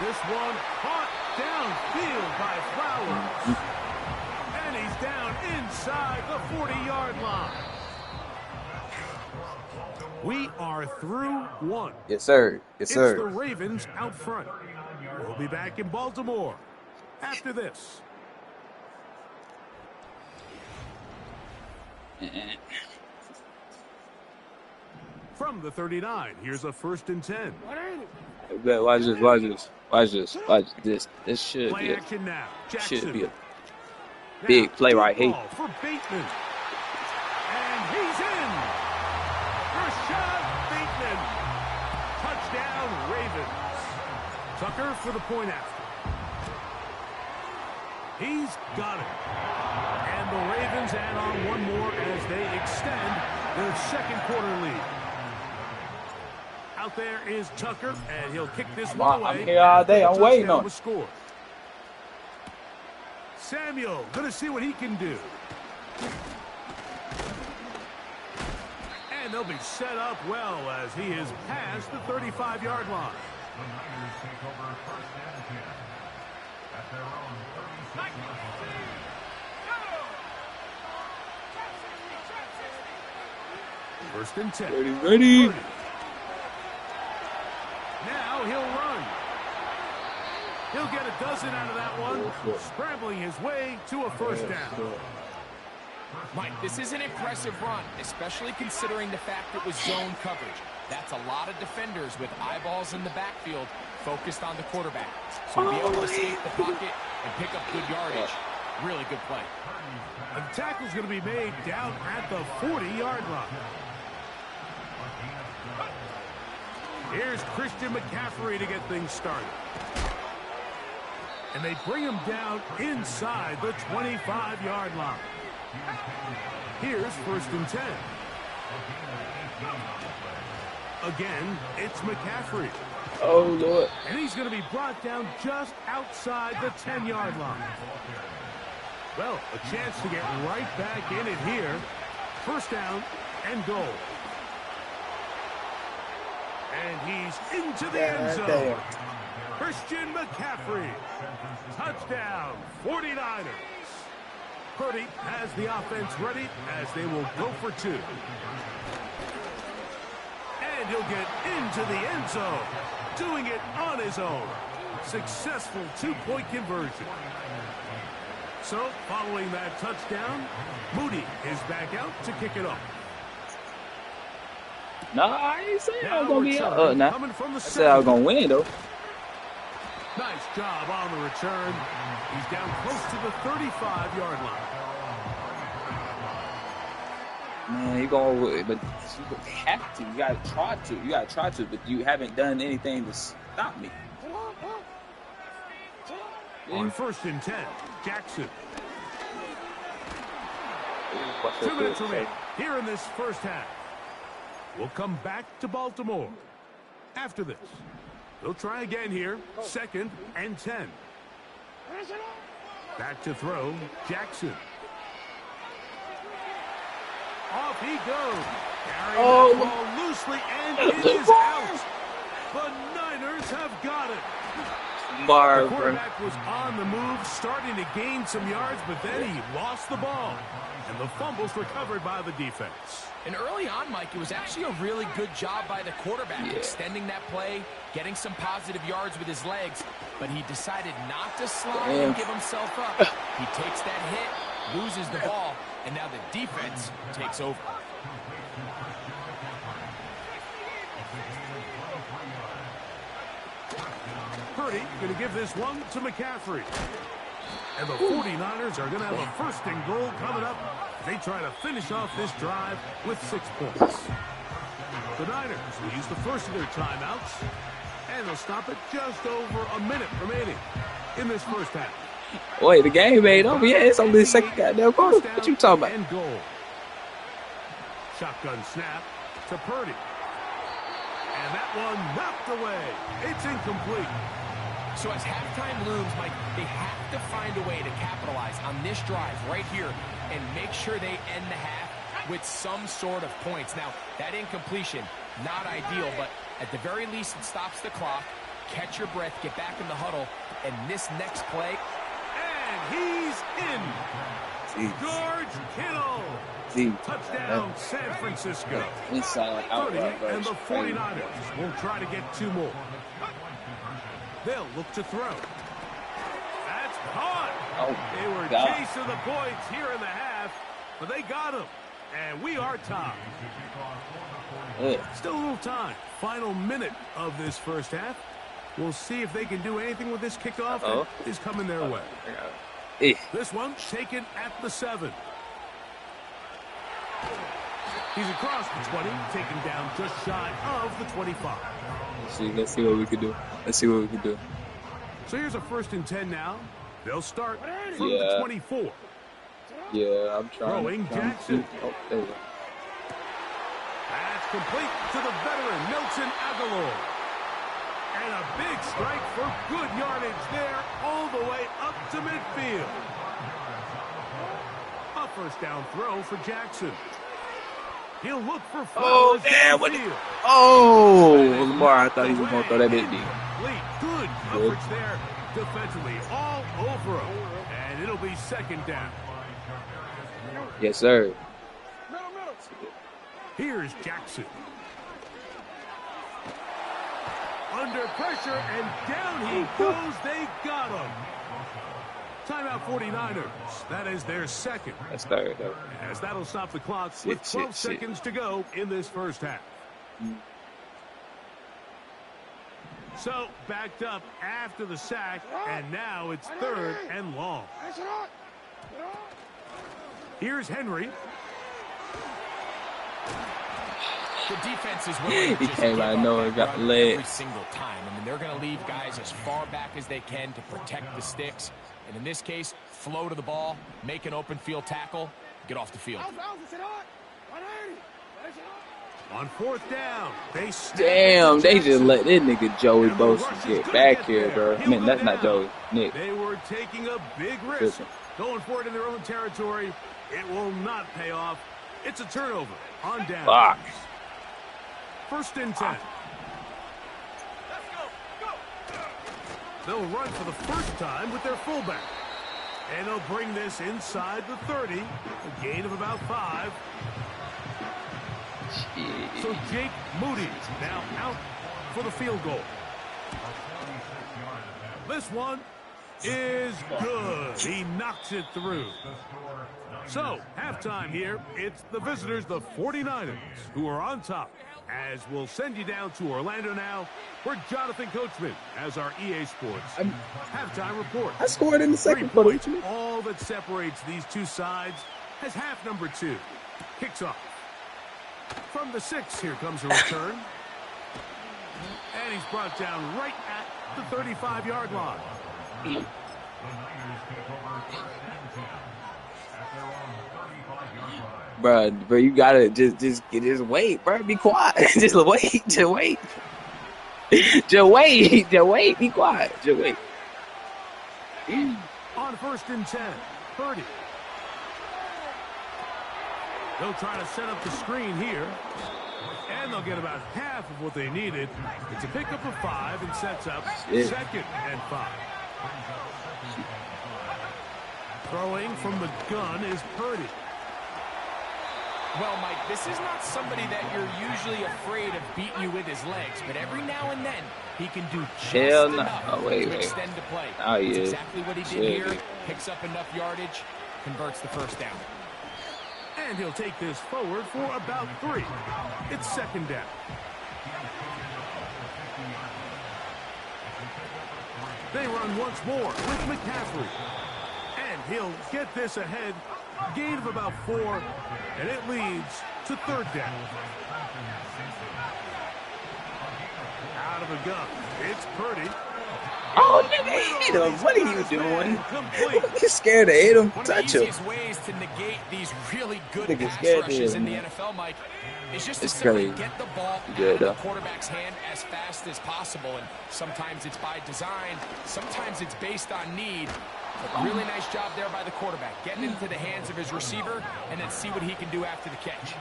This one caught downfield by Flowers. And he's down inside the 40-yard line. We are through one. Yes, sir. Yes, sir. It's the Ravens out front. We'll be back in Baltimore after this. From the 39, here's a 1st and 10. Watch this. Watch this. Watch this. Watch this. This should play be a, action now. should be a big play right here. For Bateman. And he's in. Rashad Bateman. Touchdown, Ravens. Tucker for the point after. He's got it. And the Ravens add on one more as they extend their second quarter lead. Out there is Tucker, and he'll kick this one away. I'm here all day. I'm waiting on it. Score. Samuel, going to see what he can do. And they'll be set up well as he is past the 35-yard line. The Niners take over 1st and 10 at their own 30. 1st and 10. Ready. Now he'll run. He'll get a dozen out of that one, scrambling his way to a 1st down. Mike, this is an impressive run, especially considering the fact it was zone coverage. That's a lot of defenders with eyeballs in the backfield focused on the quarterback. So to be able to escape the pocket and pick up good yardage, really good play. The tackle's going to be made down at the 40-yard line. Here's Christian McCaffrey to get things started. And they bring him down inside the 25-yard line. Here's 1st and 10. Again, it's McCaffrey. Oh, Lord. And he's going to be brought down just outside the 10-yard line. Well, a chance to get right back in it here. 1st down and goal. And he's into the end zone. Christian McCaffrey. Touchdown, 49ers. Purdy has the offense ready as they will go for 2. And he'll get into the end zone, doing it on his own. Successful 2-point conversion. So, following that touchdown, Moody is back out to kick it off. No, I ain't saying I was going to be up. I said I was going to win, though. Nice job on the return. He's down close to the 35-yard line. Man, you're going to, but you have to. You got to try to. You got to try to, but you haven't done anything to stop me. On 1st and 10, Jackson. 2 minutes remaining here in this first half. We'll come back to Baltimore after this. They'll try again here. 2nd and 10. Back to throw, Jackson. Off he goes. Carrying the ball loosely, and it is out. The Niners have got it. The quarterback was on the move, starting to gain some yards, but then he lost the ball. And the fumble's recovered by the defense. And early on, Mike, it was actually a really good job by the quarterback, extending that play, getting some positive yards with his legs, but he decided not to slide and give himself up. He takes that hit, loses the ball, and now the defense takes over. Purdy going to give this one to McCaffrey. And the 49ers are going to have a first and goal coming up. They try to finish off this drive with 6 points. The Niners will use the first of their timeouts, and they'll stop it just over a minute remaining in this first half. Wait, the game ain't over yet. It's only the second goddamn quarter. What you talking about? And goal. Shotgun snap to Purdy. And that one knocked away. It's incomplete. So as halftime looms, Mike, they have to find a way to capitalize on this drive right here and make sure they end the half with some sort of points. Now, that incompletion, not ideal, but at the very least, it stops the clock. Catch your breath, get back in the huddle, and this next play. And he's in. Jeez. George Kittle. Touchdown, San Francisco. Inside out. And the 49ers will try to get 2 more. They'll look to throw. That's caught. They were chasing the points here in the half, but they got him. And we are tied. Still a little time. Final minute of this first half. We'll see if they can do anything with this kickoff that is coming their way. This one taken at the 7. He's across the 20, taken down just shy of the 25. Let's see what we can do. Let's see what we can do. So here's a 1st and 10 now. They'll start from the 24. Yeah, I'm trying. Throwing Jackson. There we go. That's complete to the veteran, Nelson Aguilar. And a big strike for good yardage there, all the way up to midfield. A first down throw for Jackson. He'll look for Flowers. Lamar, I thought he was going to throw that bit deep. Good coverage there defensively, all over him. And it'll be 2nd down. Yes, sir. Here's Jackson. Under pressure, and down he goes. They got him. Timeout 49ers. That is their 2nd. That's 3rd, though. As that'll stop the clock with 12 seconds to go in this first half. So, backed up after the sack, and now it's 3rd and long. Here's Henry. The defense is willing to he just came out of nowhere and got leg every single time. I mean, they're going to leave guys as far back as they can to protect the sticks. And in this case, flow to the ball, make an open field tackle, get off the field. On 4th down, they just let that nigga Joey Bosa get back here, bro. I mean, that's not Joey. Nick. They were taking a big risk. Going for it in their own territory. It will not pay off. It's a turnover on down. Fuck. 1st and 10. They'll run for the first time with their fullback. And they'll bring this inside the 30. A gain of about 5. Jeez. So Jake Moody now out for the field goal. This one is good. He knocks it through. So, halftime here. It's the visitors, the 49ers, who are on top. As we'll send you down to Orlando now, where Jonathan Coachman has our EA Sports halftime report. I scored in the 2nd quarter. All that separates these two sides has half number 2. Kicks off. From the 6, here comes a return. And he's brought down right at the 35-yard line. Bro, you gotta just wait, bro. Be quiet. Just wait. Just wait. Just wait. Just wait. Be quiet. Just wait. On 1st and 10, Purdy. They'll try to set up the screen here. And they'll get about half of what they needed. It's a pickup of 5 and sets up second and 5. Throwing from the gun is Purdy. Well, Mike, this is not somebody that you're usually afraid of beating you with his legs, but every now and then he can do just enough to extend the play. Oh, yeah. That's exactly what he did here. Picks up enough yardage, converts the first down. And he'll take this forward for about 3. It's second down. They run once more with McCaffrey. And he'll get this ahead. Gain of about 4. And it leads to third down. Out of a gun. It's Purdy. Oh, nigga, hit him. What are you doing? You're scared to hit him. Touch him. One of the easiest ways to negate these really good pass rushes in the NFL, Mike, is just to simply get the ball out of the quarterback's hand as fast as possible. And sometimes it's by design. Sometimes it's based on need. Really nice job there by the quarterback. Getting into the hands of his receiver and then see what he can do after the catch.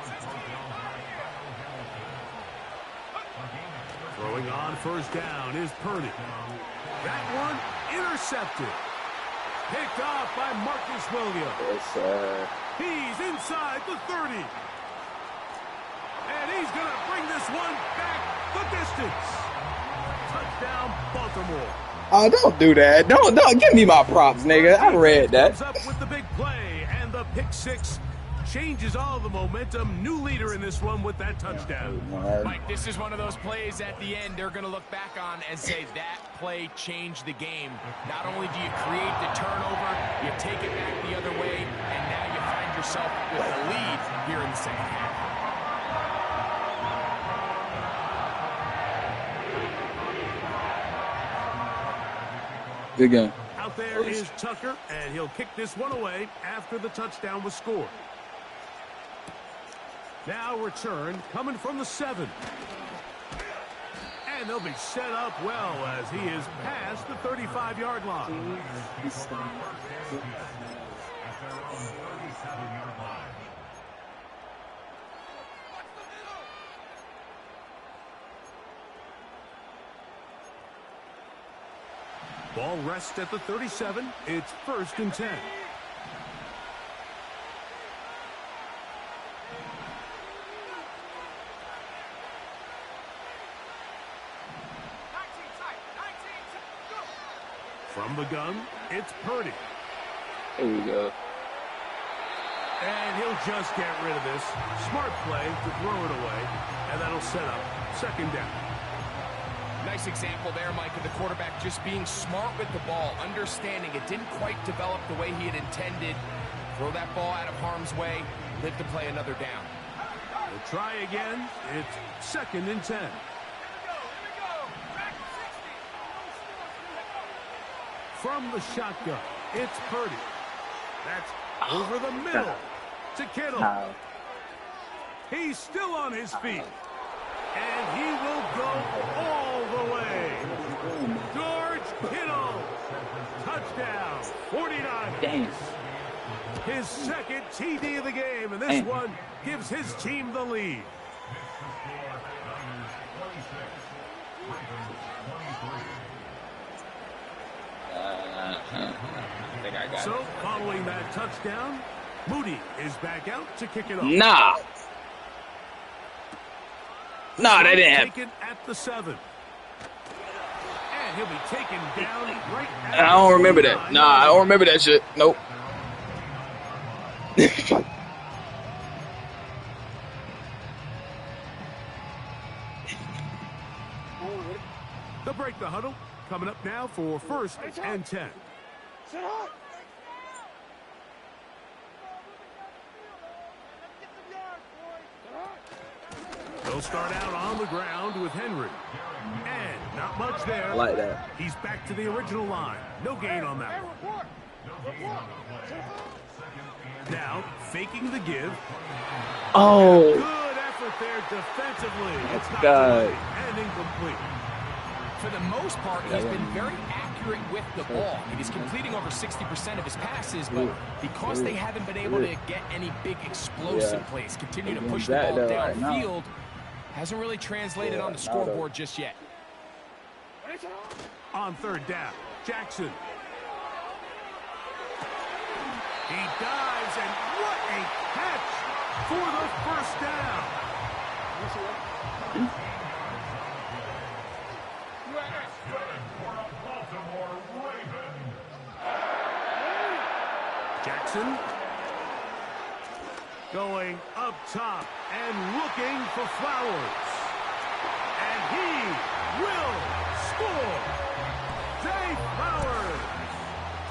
Throwing on first down is Purdy. That one intercepted. Picked off by Marcus Williams. Yes, sir. He's inside the 30. And he's going to bring this one back the distance. Touchdown, Baltimore. Oh, don't do that. Don't give me my props, nigga. I read that. Comes up with the big play, and the pick six changes all the momentum. New leader in this one with that touchdown. Mike, this is one of those plays at the end they're going to look back on and say that play changed the game. Not only do you create the turnover, you take it back the other way, and now you find yourself with a lead here in the second half. Good game. Out there is Tucker, and he'll kick this one away after the touchdown was scored. Now return coming from the 7. And they'll be set up well as he is past the 35-yard line. Ball rests at the 37. It's 1st and 10. From the gun, it's Purdy. Here we go. And he'll just get rid of this. Smart play to throw it away. And that'll set up second down. Nice example there, Mike, of the quarterback just being smart with the ball, understanding it didn't quite develop the way he had intended. Throw that ball out of harm's way, live to play another down. We'll try again. It's 2nd and 10. From the shotgun, it's Purdy. That's over the middle to Kittle. He's still on his feet. And he will go all the way. George Kittle. Touchdown. 49. Dang. His second TD of the game. And this one gives his team the lead. So, following that touchdown, Moody is back out to kick it off. Nah, that didn't happen. Taken at the 7. And he'll be taken down right at I don't remember that. Nah, I don't remember that shit. Nope. They'll break the huddle. Coming up now for 1st and 10. They'll start out on the ground with Henry. And not much there. I like that. He's back to the original line. No gain on that one. Now, faking the give. Oh. Good effort there defensively. It's not good. And incomplete. For the most part, he's been very accurate with the ball. He's completing over 60% of his passes, but because they haven't been able to get any big explosive plays, continue to push the ball downfield, Hasn't really translated on the scoreboard just yet. On third down, Jackson. He dives, and what a catch for the first down. Jackson going up top and looking for Flowers. And he will score. Zay Flowers.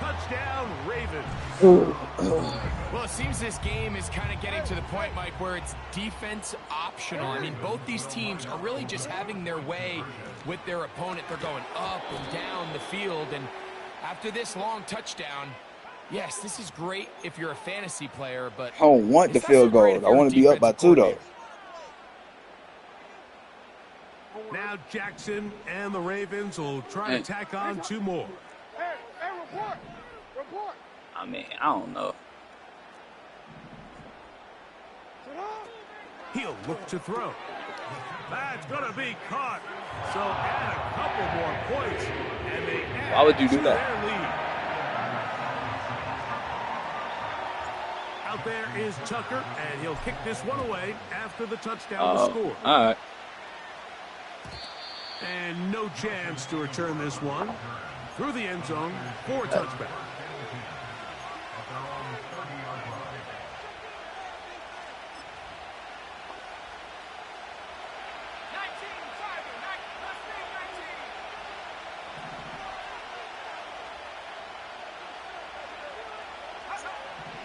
Touchdown, Ravens. Well, it seems this game is kind of getting to the point, Mike, where it's defense optional. I mean, both these teams are really just having their way with their opponent. They're going up and down the field, and after this long touchdown, yes, this is great if you're a fantasy player, but I don't want the field goal. I want to be up by 2, though. Now Jackson and the Ravens will try to tack on 2 more. Hey, report. Report. I mean, I don't know. He'll look to throw. That's going to be caught. So add a couple more points, and they add Why would you do to that? their lead. Out there is Tucker, and he'll kick this one away after the touchdown was scored. All right. And no chance to return this one through the end zone for a touchback.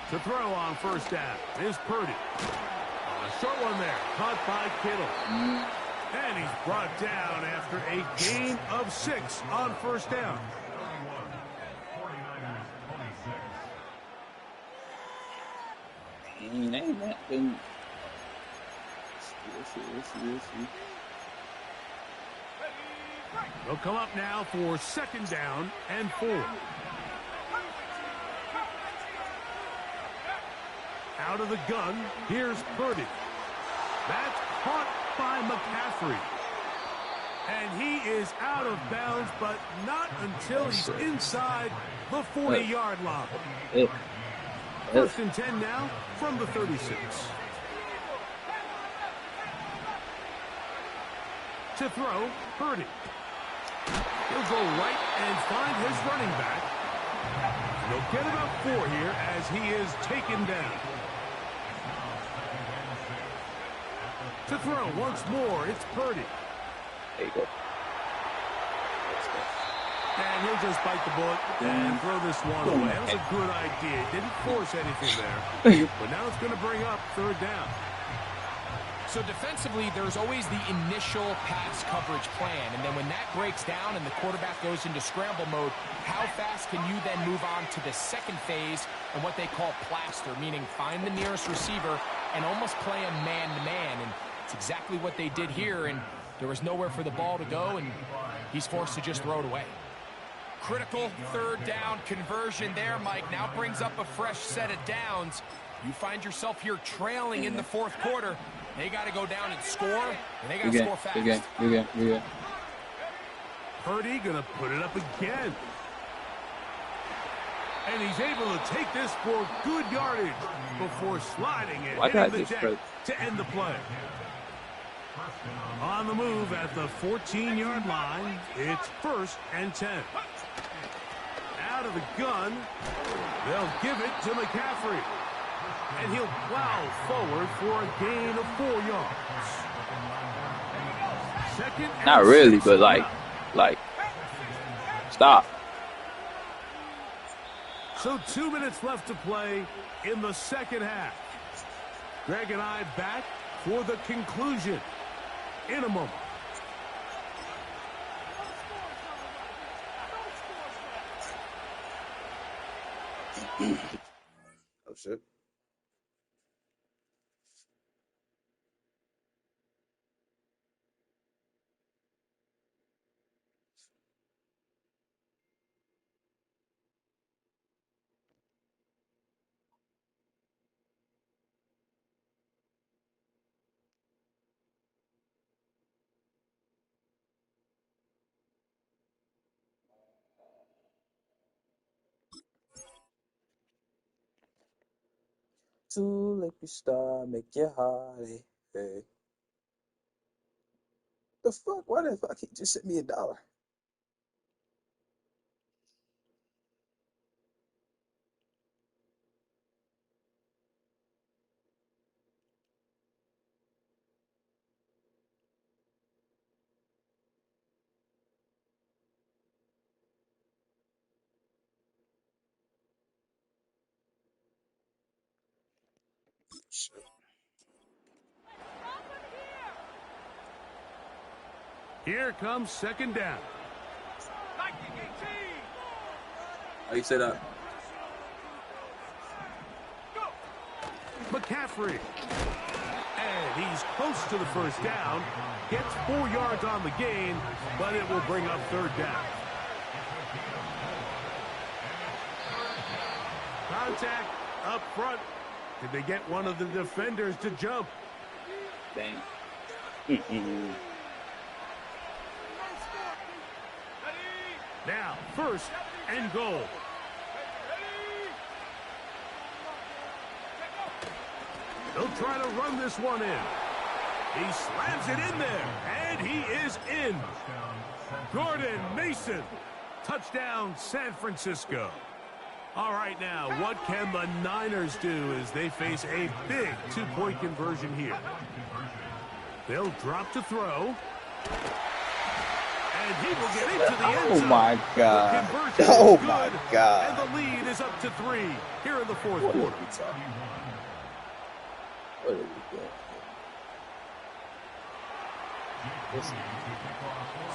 To throw on first down is Purdy. A short one there, caught by Kittle. And he's brought down after a gain of 6 on first down. Ain't that been... Let's see. They'll come up now for second down and 4. Out of the gun, here's Purdy. That's caught by McCaffrey. And he is out of bounds, but not until he's inside the 40-yard line. First and 10 now from the 36. To throw, Purdy. He'll go right and find his running back. He'll get about 4 here as he is taken down. To throw once more, it's Purdy. There you go. And he'll just bite the bullet and throw this one away. That was a good idea. Didn't force anything there. But now it's going to bring up third down. So defensively, there's always the initial pass coverage plan. And then when that breaks down and the quarterback goes into scramble mode, how fast can you then move on to the second phase and what they call plaster, meaning find the nearest receiver and almost play a man-to-man. And it's exactly what they did here, and there was nowhere for the ball to go, and he's forced to just throw it away. Critical third down conversion there, Mike. Now brings up a fresh set of downs. You find yourself here trailing in the fourth quarter. They got to go down and score, and they got to score fast. Good. Purdy going to put it up again. And he's able to take this for good yardage before sliding it hitting the deck to end the play. On the move at the 14-yard line, it's first and 10. Out of the gun, they'll give it to McCaffrey. And he'll plow forward for a gain of 4 yards. Second and Not really, 6 but like, stop. So 2 minutes left to play in the second half. Greg and I back for the conclusion in a moment. Oh, shit. to liquor star, make your heart hey. The fuck? Why the fuck he just sent me $1? Here comes second down. How you say that? McCaffrey. And he's close to the first down. Gets 4 yards on the gain, but it will bring up third down. Contact up front. Did they get one of the defenders to jump? Dang. Now, first and goal. He'll try to run this one in. He slams it in there, and he is in. Gordon Mason. Touchdown, San Francisco. All right, now, what can the Niners do as they face a big two-point conversion here? They'll drop to throw. And he will get into the end zone. Oh, my God. Oh, my God. And the lead is up to 3 here in the fourth quarter. What are we doing?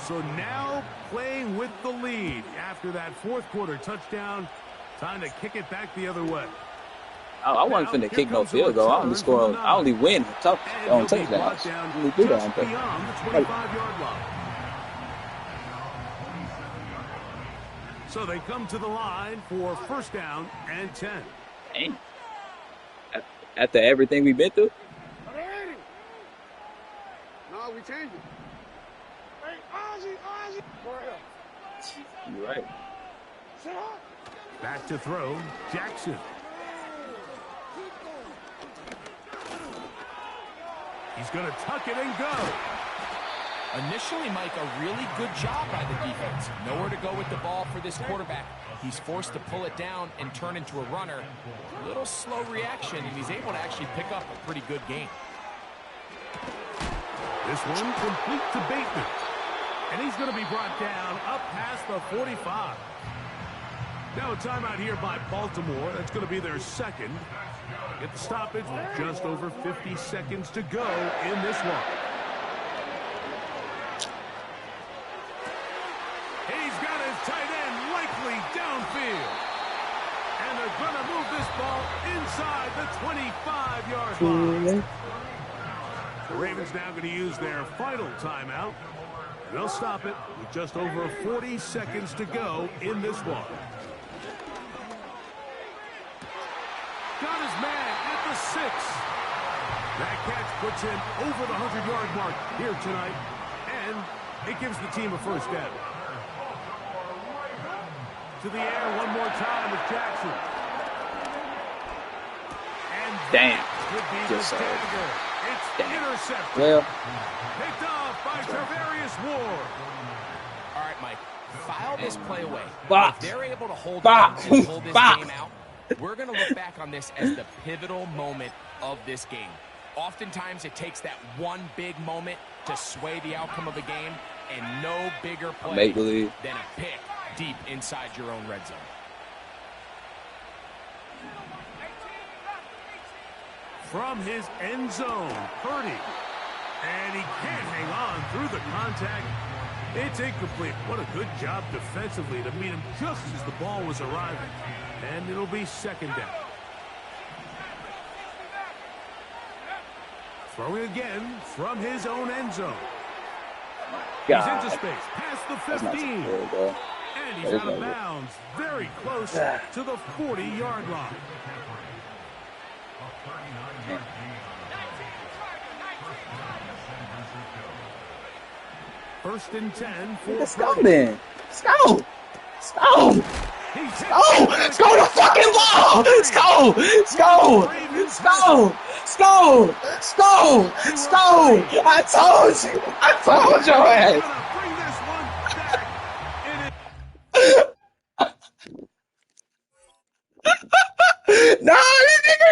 So now playing with the lead after that fourth quarter touchdown. Time to kick it back the other way. I wasn't finna kick no field goal. I only score. I only win on touchdowns. I only do that on purpose. Beyond the 25-yard line. So they come to the line for first down and 10. Dang. After everything we've been through? No, we changed it. Hey, Ozzy. You're right. Back to throw, Jackson. He's going to tuck it and go. Initially, Mike, a really good job by the defense. Nowhere to go with the ball for this quarterback. He's forced to pull it down and turn into a runner. A little slow reaction, and he's able to actually pick up a pretty good game. This one complete to Bateman. And he's going to be brought down up past the 45. Now a timeout here by Baltimore. That's going to be their second. Get the stoppage with just over 50 seconds to go in this one. He's got his tight end likely downfield. And they're going to move this ball inside the 25-yard line. The Ravens now going to use their final timeout. And they'll stop it with just over 40 seconds to go in this one. Got his man at the 6. That catch puts him over the 100-yard mark here tonight. And it gives the team a first down. To the air one more time with Jackson. And damn. Could be the dagger. It's intercepted. Well. Picked off by Tarvarius Ward. All right, Mike. File this play away. Box. If they're able to hold Box. on and pull this Box. game out, we're going to look back on this as the pivotal moment of this game. Oftentimes, it takes that one big moment to sway the outcome of a game, and no bigger play than a pick deep inside your own red zone. From his end zone, Purdy. And he can't hang on through the contact. It's incomplete. What a good job defensively to meet him just as the ball was arriving. And it'll be second down. Throwing again from his own end zone. God. He's into space, past the 15. And he's out of bounds, very close to the 40-yard line. First and 10 for Let's go, man. Let's go. Let's go. Let's go. Let's go the fucking ball. Let's go. Let's go. Skull! Skull! Skull! Skull! I told you! I told your ass! Bring this one back. No, this nigga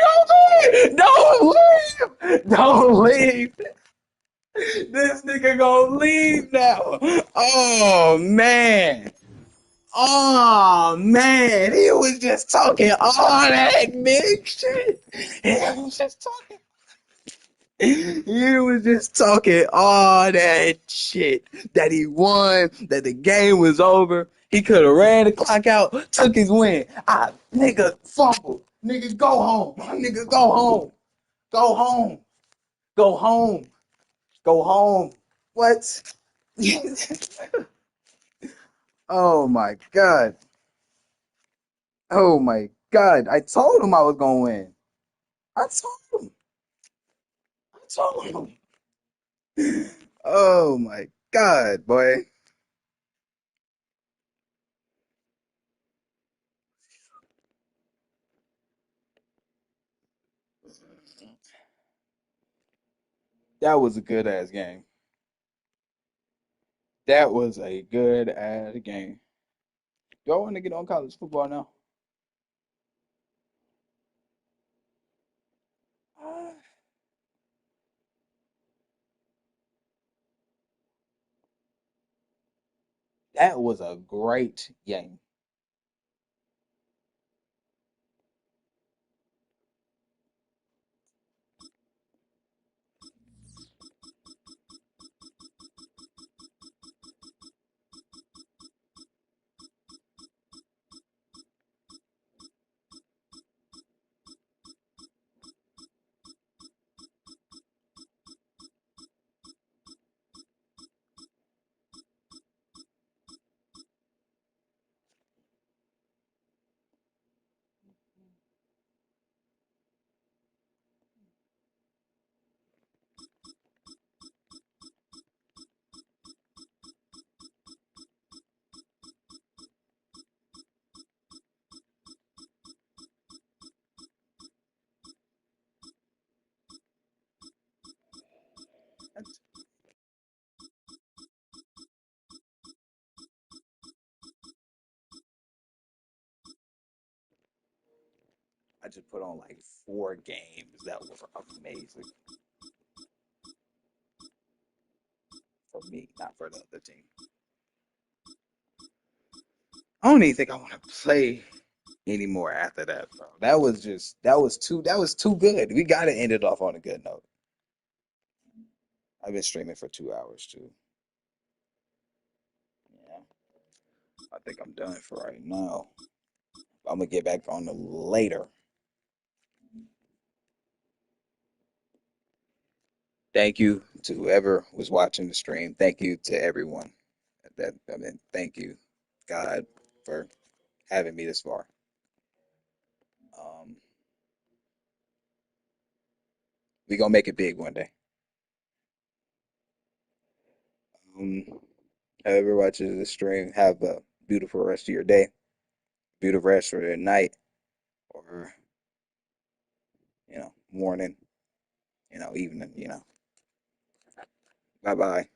gonna leave! Don't leave! This nigga gonna leave now! Oh, man! Oh, man! He was just talking all that big shit! He was just talking. He was just talking all that shit. That he won, that the game was over. He could have ran the clock out, took his win. Nigga, fumble. Nigga, go home. Nigga, go home. Go home. Go home. Go home. What? Oh my God. Oh my God. I told him I was going to win. I told him. I told him. Oh my God, boy. That was a good ass game. That was a good ass game. Do I want to get on college football now? Uh, that was a great game. I just put on like 4 games that were amazing for me, not for the other team. I don't even think I want to play anymore after that, bro. That was too good. We gotta end it off on a good note. I've been streaming for 2 hours too. Yeah, I think I'm done for right now. I'm gonna get back on the later. Thank you to whoever was watching the stream. Thank you to everyone. Thank you, God, for having me this far. Um, we gonna make it big one day. Um, Whoever watches the stream, have a beautiful rest of your day, beautiful rest of your night, or morning, evening. Bye bye.